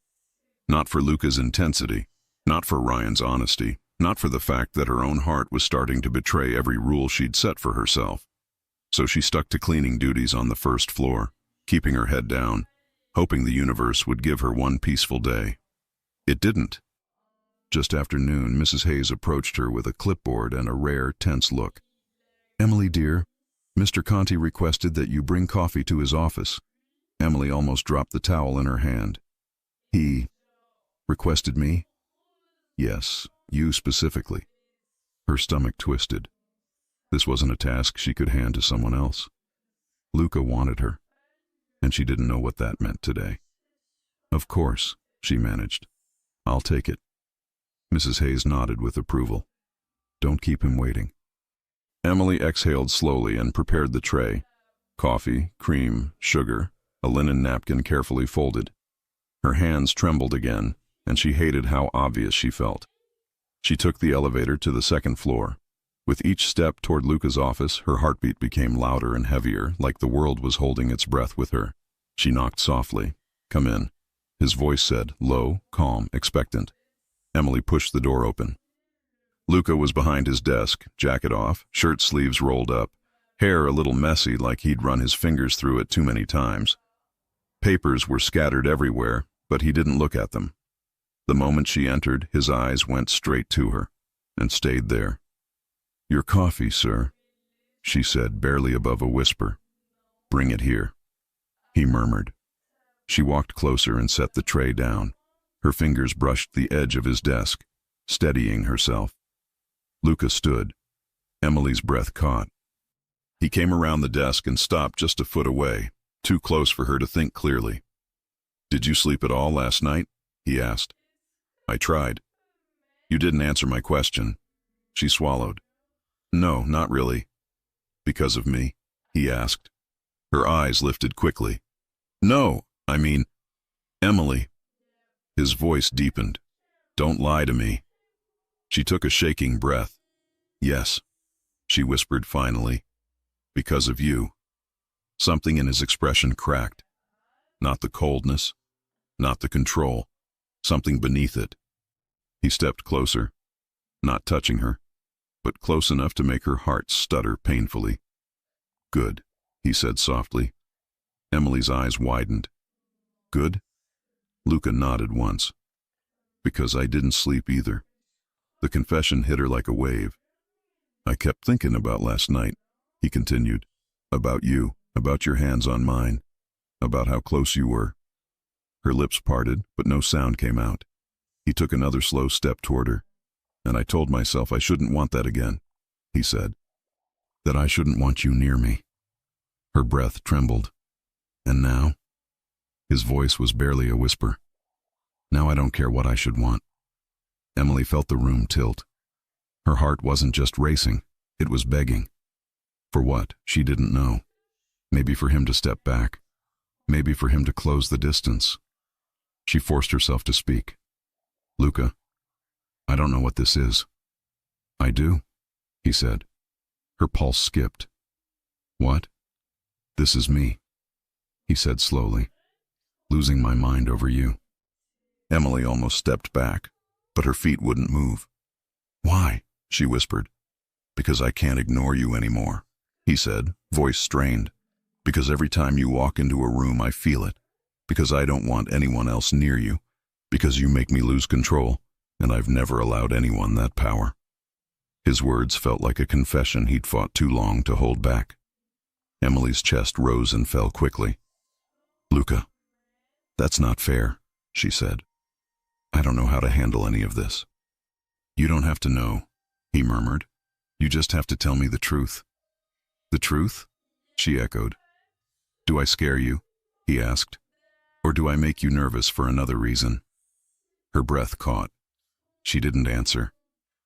Not for Luca's intensity, not for Ryan's honesty, not for the fact that her own heart was starting to betray every rule she'd set for herself. So she stuck to cleaning duties on the first floor, keeping her head down, hoping the universe would give her one peaceful day. It didn't. Just after noon, Mrs. Hayes approached her with a clipboard and a rare, tense look. Emily, dear, Mr. Conti requested that you bring coffee to his office. Emily almost dropped the towel in her hand. He requested me? Yes, you specifically. Her stomach twisted. This wasn't a task she could hand to someone else. Luca wanted her, and she didn't know what that meant today. Of course, she managed. I'll take it. Mrs. Hayes nodded with approval. Don't keep him waiting. Emily exhaled slowly and prepared the tray. Coffee, cream, sugar, a linen napkin carefully folded. Her hands trembled again, and she hated how obvious she felt. She took the elevator to the second floor. With each step toward Luca's office, her heartbeat became louder and heavier, like the world was holding its breath with her. She knocked softly. "Come in." His voice said, low, calm, expectant. Emily pushed the door open. Luca was behind his desk, jacket off, shirt sleeves rolled up, hair a little messy like he'd run his fingers through it too many times. Papers were scattered everywhere, but he didn't look at them. The moment she entered, his eyes went straight to her, and stayed there. "Your coffee, sir," she said, barely above a whisper. "Bring it here," he murmured. She walked closer and set the tray down. Her fingers brushed the edge of his desk, steadying herself. Luca stood. Emily's breath caught. He came around the desk and stopped just a foot away, too close for her to think clearly. "Did you sleep at all last night?" he asked. "I tried." "You didn't answer my question." She swallowed. "No, not really." "Because of me?" he asked. Her eyes lifted quickly. "No, I mean, Emily." His voice deepened. "Don't lie to me." She took a shaking breath. "Yes," she whispered finally. "Because of you." Something in his expression cracked. Not the coldness, not the control, something beneath it. He stepped closer, not touching her, but close enough to make her heart stutter painfully. "Good," he said softly. Emily's eyes widened. "Good?" Luca nodded once. "Because I didn't sleep either." The confession hit her like a wave. "I kept thinking about last night," he continued. "About you, about your hands on mine, about how close you were." Her lips parted, but no sound came out. He took another slow step toward her. "And I told myself I shouldn't want that again," he said. "That I shouldn't want you near me." Her breath trembled. "And now?" His voice was barely a whisper. "Now I don't care what I should want." Emily felt the room tilt. Her heart wasn't just racing, it was begging. For what? She didn't know. Maybe for him to step back. Maybe for him to close the distance. She forced herself to speak. "Luca, I don't know what this is." "I do," he said. Her pulse skipped. "What?" "This is me," he said slowly. "Losing my mind over you." Emily almost stepped back, but her feet wouldn't move. "Why?" she whispered. "Because I can't ignore you anymore," he said, voice strained. "Because every time you walk into a room I feel it. Because I don't want anyone else near you. Because you make me lose control, and I've never allowed anyone that power." His words felt like a confession he'd fought too long to hold back. Emily's chest rose and fell quickly. "Luca, that's not fair," she said. "I don't know how to handle any of this." "You don't have to know," he murmured. "You just have to tell me the truth." "The truth?" she echoed. "Do I scare you?" he asked. "Or do I make you nervous for another reason?" Her breath caught. She didn't answer.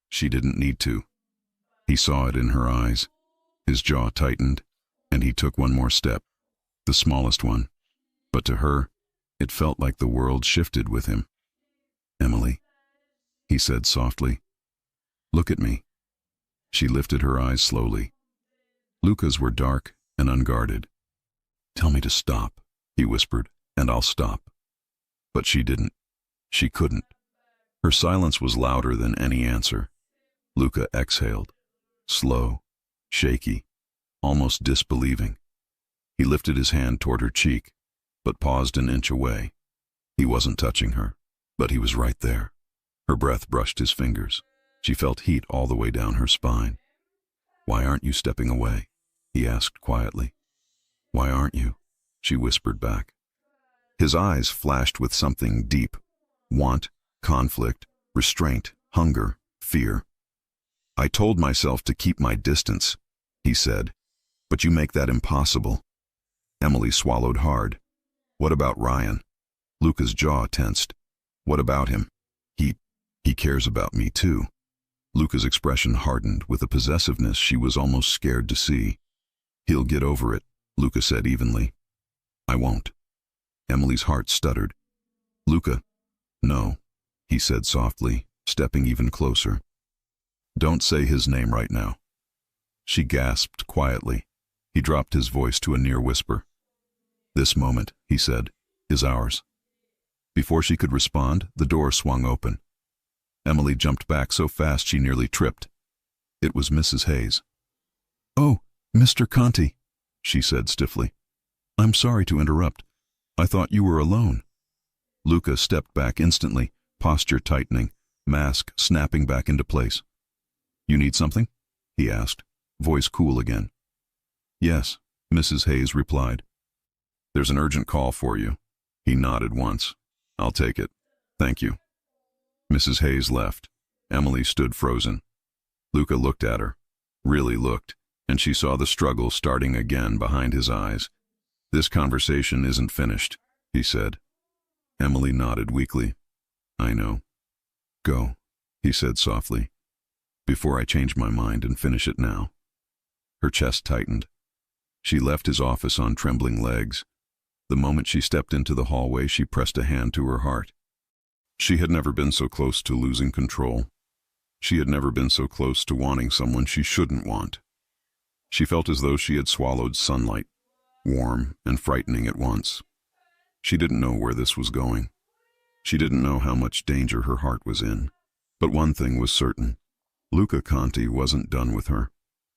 She didn't need to. He saw it in her eyes. His jaw tightened, and he took one more step, the smallest one. But to her, it felt like the world shifted with him. "Emily," he said softly. "Look at me." She lifted her eyes slowly. Luca's were dark and unguarded. "Tell me to stop," he whispered, "and I'll stop." But she didn't. She couldn't. Her silence was louder than any answer. Luca exhaled, slow, shaky, almost disbelieving. He lifted his hand toward her cheek, but paused an inch away. He wasn't touching her, but he was right there. Her breath brushed his fingers. She felt heat all the way down her spine. "Why aren't you stepping away?" he asked quietly. "Why aren't you?" she whispered back. His eyes flashed with something deep. Want, conflict, restraint, hunger, fear. "I told myself to keep my distance," he said, "but you make that impossible." Emily swallowed hard. "What about Ryan?" Luca's jaw tensed. "What about him?" He cares about me too." Luca's expression hardened with a possessiveness she was almost scared to see. "He'll get over it," Luca said evenly. "I won't." Emily's heart stuttered. "Luca, no." he said softly, stepping even closer. Don't say his name right now. She gasped quietly. He dropped his voice to a near whisper. This moment, he said, is ours. Before she could respond, the door swung open. Emily jumped back so fast she nearly tripped. It was Mrs. Hayes. Oh, Mr. Conti, she said stiffly. I'm sorry to interrupt. I thought you were alone. Luca stepped back instantly, posture tightening, mask snapping back into place. You need something? He asked, voice cool again. Yes, Mrs. Hayes replied. There's an urgent call for you. He nodded once. I'll take it. Thank you. Mrs. Hayes left. Emily stood frozen. Luca looked at her, really looked, and she saw the struggle starting again behind his eyes. This conversation isn't finished, he said. Emily nodded weakly. I know. Go, he said softly, before I change my mind and finish it now. Her chest tightened. She left his office on trembling legs. The moment she stepped into the hallway, she pressed a hand to her heart. She had never been so close to losing control. She had never been so close to wanting someone she shouldn't want. She felt as though she had swallowed sunlight, warm and frightening at once. She didn't know where this was going. She didn't know how much danger her heart was in. But one thing was certain. Luca Conti wasn't done with her,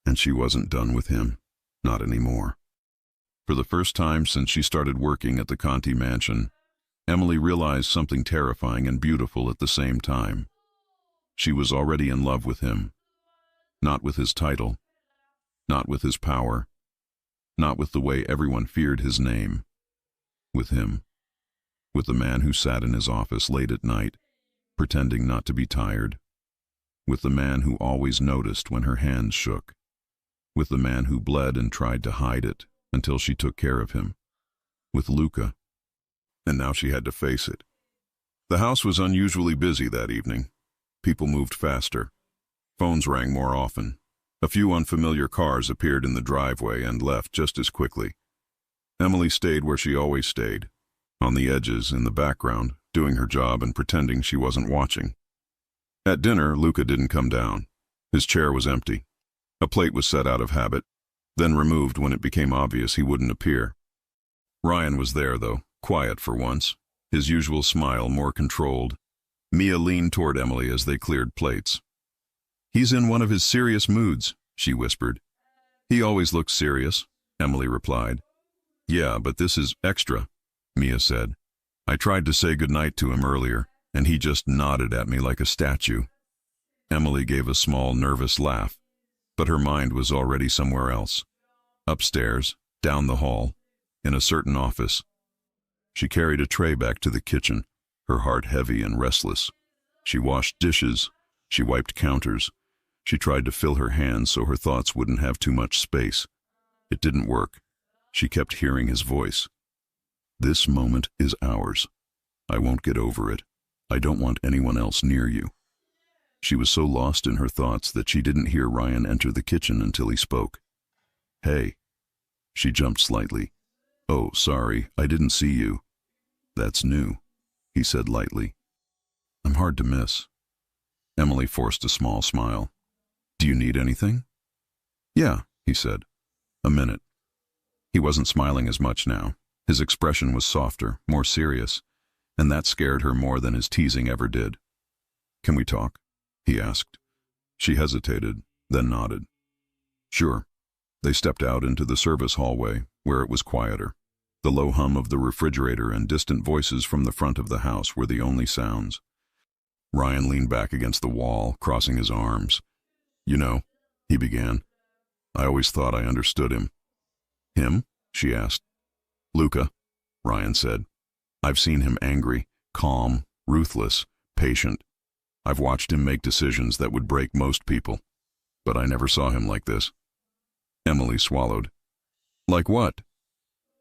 and she wasn't done with him. Not anymore. For the first time since she started working at the Conti mansion, Emily realized something terrifying and beautiful at the same time. She was already in love with him. Not with his title. Not with his power. Not with the way everyone feared his name. With him. With the man who sat in his office late at night, pretending not to be tired. With the man who always noticed when her hands shook. With the man who bled and tried to hide it until she took care of him. With Luca. And now she had to face it. The house was unusually busy that evening. People moved faster. Phones rang more often. A few unfamiliar cars appeared in the driveway and left just as quickly. Emily stayed where she always stayed, on the edges, in the background, doing her job and pretending she wasn't watching. At dinner, Luca didn't come down. His chair was empty. A plate was set out of habit, then removed when it became obvious he wouldn't appear. Ryan was there, though, quiet for once, his usual smile more controlled. Mia leaned toward Emily as they cleared plates. He's in one of his serious moods, she whispered. He always looks serious, Emily replied. Yeah, but this is extra, Mia said. I tried to say goodnight to him earlier, and he just nodded at me like a statue. Emily gave a small, nervous laugh, but her mind was already somewhere else. Upstairs, down the hall, in a certain office. She carried a tray back to the kitchen, her heart heavy and restless. She washed dishes. She wiped counters. She tried to fill her hands so her thoughts wouldn't have too much space. It didn't work. She kept hearing his voice. This moment is ours. I won't get over it. I don't want anyone else near you. She was so lost in her thoughts that she didn't hear Ryan enter the kitchen until he spoke. Hey. She jumped slightly. Oh, sorry, I didn't see you. That's new, he said lightly. I'm hard to miss. Emily forced a small smile. Do you need anything? Yeah, he said. A minute. He wasn't smiling as much now. His expression was softer, more serious, and that scared her more than his teasing ever did. Can we talk? He asked. She hesitated, then nodded. Sure. They stepped out into the service hallway, where it was quieter. The low hum of the refrigerator and distant voices from the front of the house were the only sounds. Ryan leaned back against the wall, crossing his arms. You know, he began. I always thought I understood him. Him? She asked. Luca, Ryan said. I've seen him angry, calm, ruthless, patient. I've watched him make decisions that would break most people, but I never saw him like this. Emily swallowed. Like what?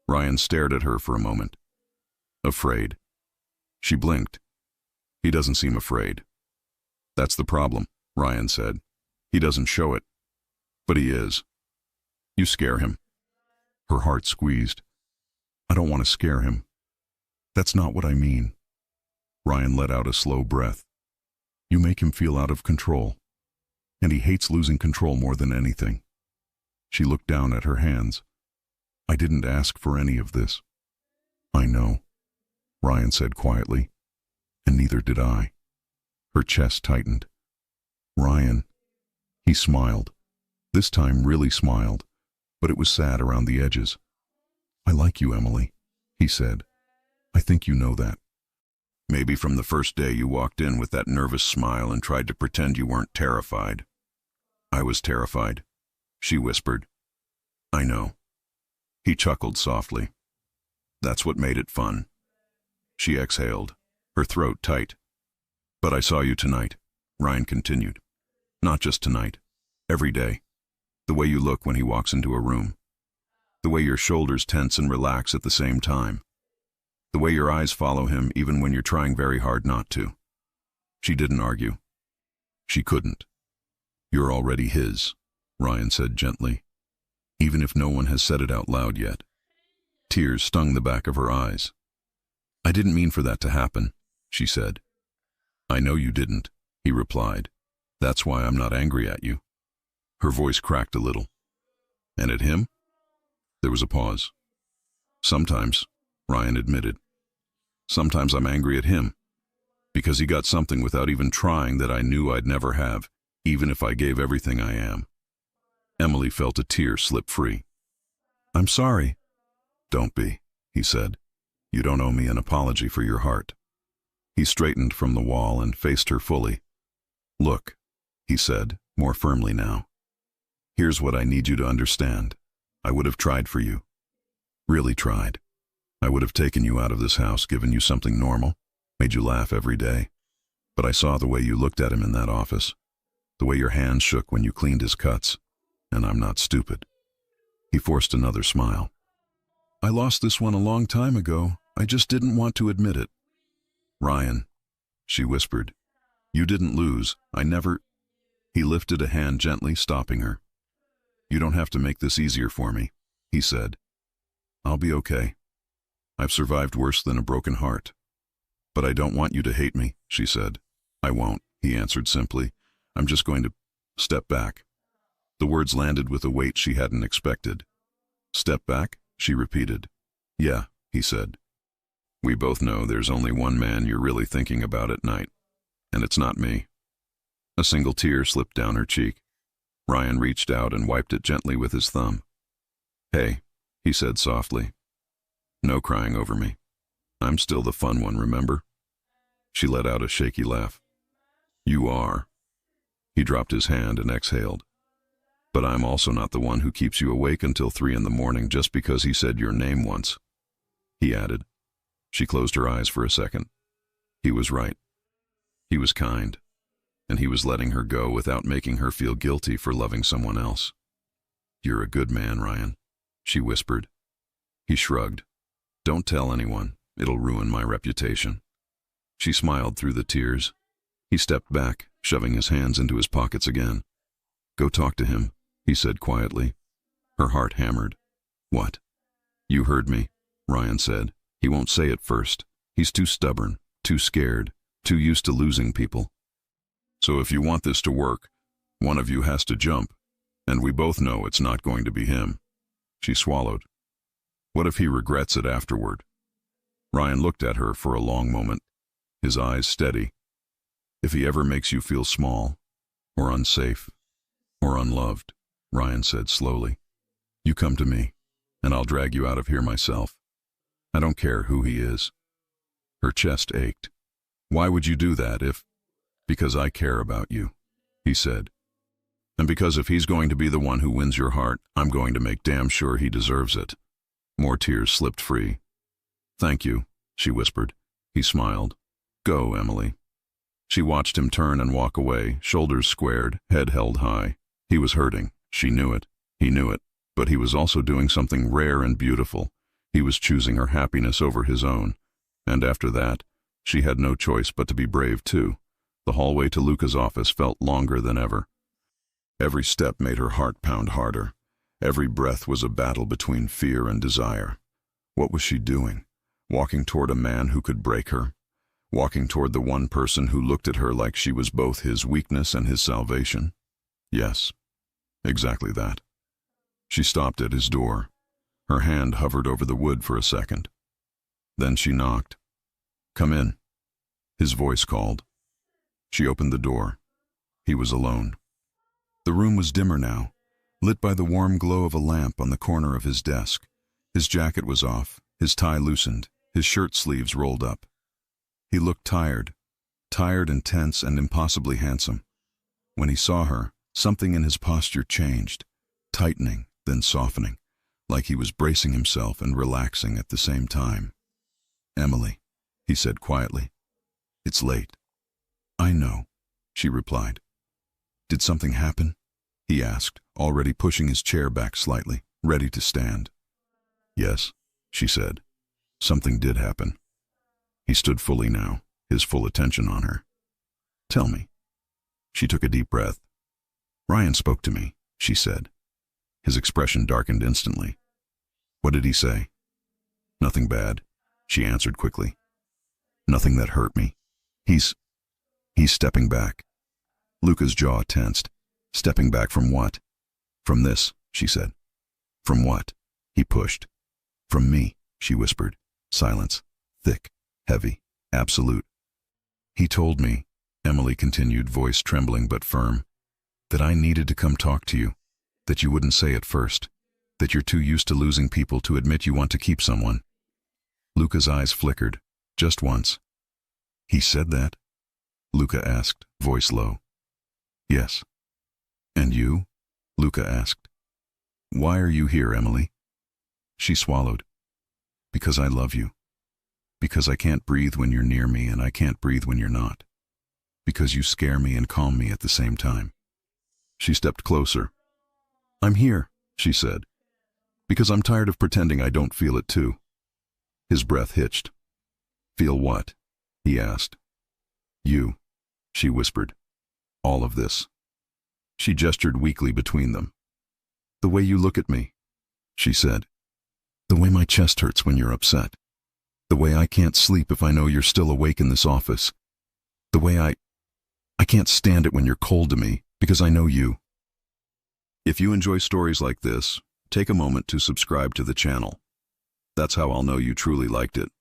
Ryan stared at her for a moment. Afraid. She blinked. He doesn't seem afraid. That's the problem, Ryan said. He doesn't show it. But he is. You scare him. Her heart squeezed. I don't want to scare him. That's not what I mean. Ryan let out a slow breath. You make him feel out of control. And he hates losing control more than anything. She looked down at her hands. I didn't ask for any of this. I know, Ryan said quietly. And neither did I. Her chest tightened. Ryan. He smiled. This time really smiled, but it was sad around the edges. I like you, Emily, he said. I think you know that. Maybe from the first day you walked in with that nervous smile and tried to pretend you weren't terrified. I was terrified, she whispered. I know. He chuckled softly. That's what made it fun. She exhaled, her throat tight. But I saw you tonight, Ryan continued. Not just tonight. Every day. The way you look when he walks into a room. The way your shoulders tense and relax at the same time. The way your eyes follow him even when you're trying very hard not to. She didn't argue. She couldn't. You're already his, Ryan said gently, even if no one has said it out loud yet. Tears stung the back of her eyes. I didn't mean for that to happen, she said. I know you didn't, he replied. That's why I'm not angry at you. Her voice cracked a little. And at him? There was a pause. Sometimes, Ryan admitted. Sometimes I'm angry at him, because he got something without even trying that I knew I'd never have, even if I gave everything I am. Emily felt a tear slip free. I'm sorry. Don't be, he said. You don't owe me an apology for your heart. He straightened from the wall and faced her fully. Look, he said, more firmly now. Here's what I need you to understand. I would have tried for you. Really tried. I would have taken you out of this house, given you something normal, made you laugh every day. But I saw the way you looked at him in that office, the way your hands shook when you cleaned his cuts, and I'm not stupid. He forced another smile. I lost this one a long time ago. I just didn't want to admit it. Ryan, she whispered. You didn't lose. I never... He lifted a hand gently, stopping her. You don't have to make this easier for me, he said. I'll be okay. I've survived worse than a broken heart. But I don't want you to hate me, she said. I won't, he answered simply. I'm just going to step back. The words landed with a weight she hadn't expected. Step back, she repeated. Yeah, he said. We both know there's only one man you're really thinking about at night, and it's not me. A single tear slipped down her cheek. Ryan reached out and wiped it gently with his thumb. Hey, he said softly. No crying over me. I'm still the fun one, remember? She let out a shaky laugh. You are. He dropped his hand and exhaled. But I'm also not the one who keeps you awake until 3 in the morning just because he said your name once, he added. She closed her eyes for a second. He was right. He was kind, and he was letting her go without making her feel guilty for loving someone else. You're a good man, Ryan, she whispered. He shrugged. Don't tell anyone. It'll ruin my reputation. She smiled through the tears. He stepped back, shoving his hands into his pockets again. Go talk to him, he said quietly. Her heart hammered. What? You heard me, Ryan said. He won't say it first. He's too stubborn, too scared, too used to losing people. So if you want this to work, one of you has to jump, and we both know it's not going to be him. She swallowed. What if he regrets it afterward? Ryan looked at her for a long moment, his eyes steady. If he ever makes you feel small, or unsafe, or unloved, Ryan said slowly, you come to me, and I'll drag you out of here myself. I don't care who he is. Her chest ached. Why would you do that if... Because I care about you, he said. And because if he's going to be the one who wins your heart, I'm going to make damn sure he deserves it. More tears slipped free. Thank you, she whispered. He smiled. Go, Emily. She watched him turn and walk away, shoulders squared, head held high. He was hurting. She knew it. He knew it. But he was also doing something rare and beautiful. He was choosing her happiness over his own. And after that, she had no choice but to be brave too. The hallway to Luca's office felt longer than ever. Every step made her heart pound harder. Every breath was a battle between fear and desire. What was she doing? Walking toward a man who could break her? walking toward the one person who looked at her like she was both his weakness and his salvation? Yes, exactly that. She stopped at his door. Her hand hovered over the wood for a second. Then she knocked. "Come in," his voice called. She opened the door. He was alone. The room was dimmer now, lit by the warm glow of a lamp on the corner of his desk. His jacket was off, his tie loosened, his shirt sleeves rolled up. He looked tired and tense and impossibly handsome. When he saw her, something in his posture changed, tightening, then softening, like he was bracing himself and relaxing at the same time. "Emily," he said quietly. "It's late." "I know," she replied. "Did something happen?" he asked, already pushing his chair back slightly, ready to stand. "Yes," she said. "Something did happen." He stood fully now, his full attention on her. "Tell me." She took a deep breath. "Ryan spoke to me," she said. His expression darkened instantly. "What did he say?" "Nothing bad," she answered quickly. "Nothing that hurt me. He's stepping back." Luca's jaw tensed. "Stepping back from what?" "From this," she said. "From what?" He pushed. "From me," she whispered. Silence. Thick, heavy, absolute. "He told me," Emily continued, voice trembling but firm, "that I needed to come talk to you, that you wouldn't say it first, that you're too used to losing people to admit you want to keep someone." Luca's eyes flickered, just once. "He said that?" Luca asked, voice low. "Yes." "And you?" Luca asked. "Why are you here, Emily?" She swallowed. "Because I love you. Because I can't breathe when you're near me and I can't breathe when you're not. Because you scare me and calm me at the same time." She stepped closer. "I'm here," she said, "because I'm tired of pretending I don't feel it too." His breath hitched. "Feel what?" he asked. "You," she whispered. "All of this." She gestured weakly between them. "The way you look at me," she said. "The way my chest hurts when you're upset. The way I can't sleep if I know you're still awake in this office. The way I can't stand it when you're cold to me because I know you." If you enjoy stories like this, take a moment to subscribe to the channel. That's how I'll know you truly liked it.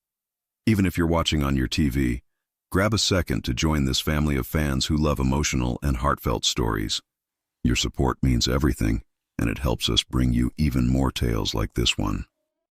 Even if you're watching on your TV, grab a second to join this family of fans who love emotional and heartfelt stories. Your support means everything, and it helps us bring you even more tales like this one.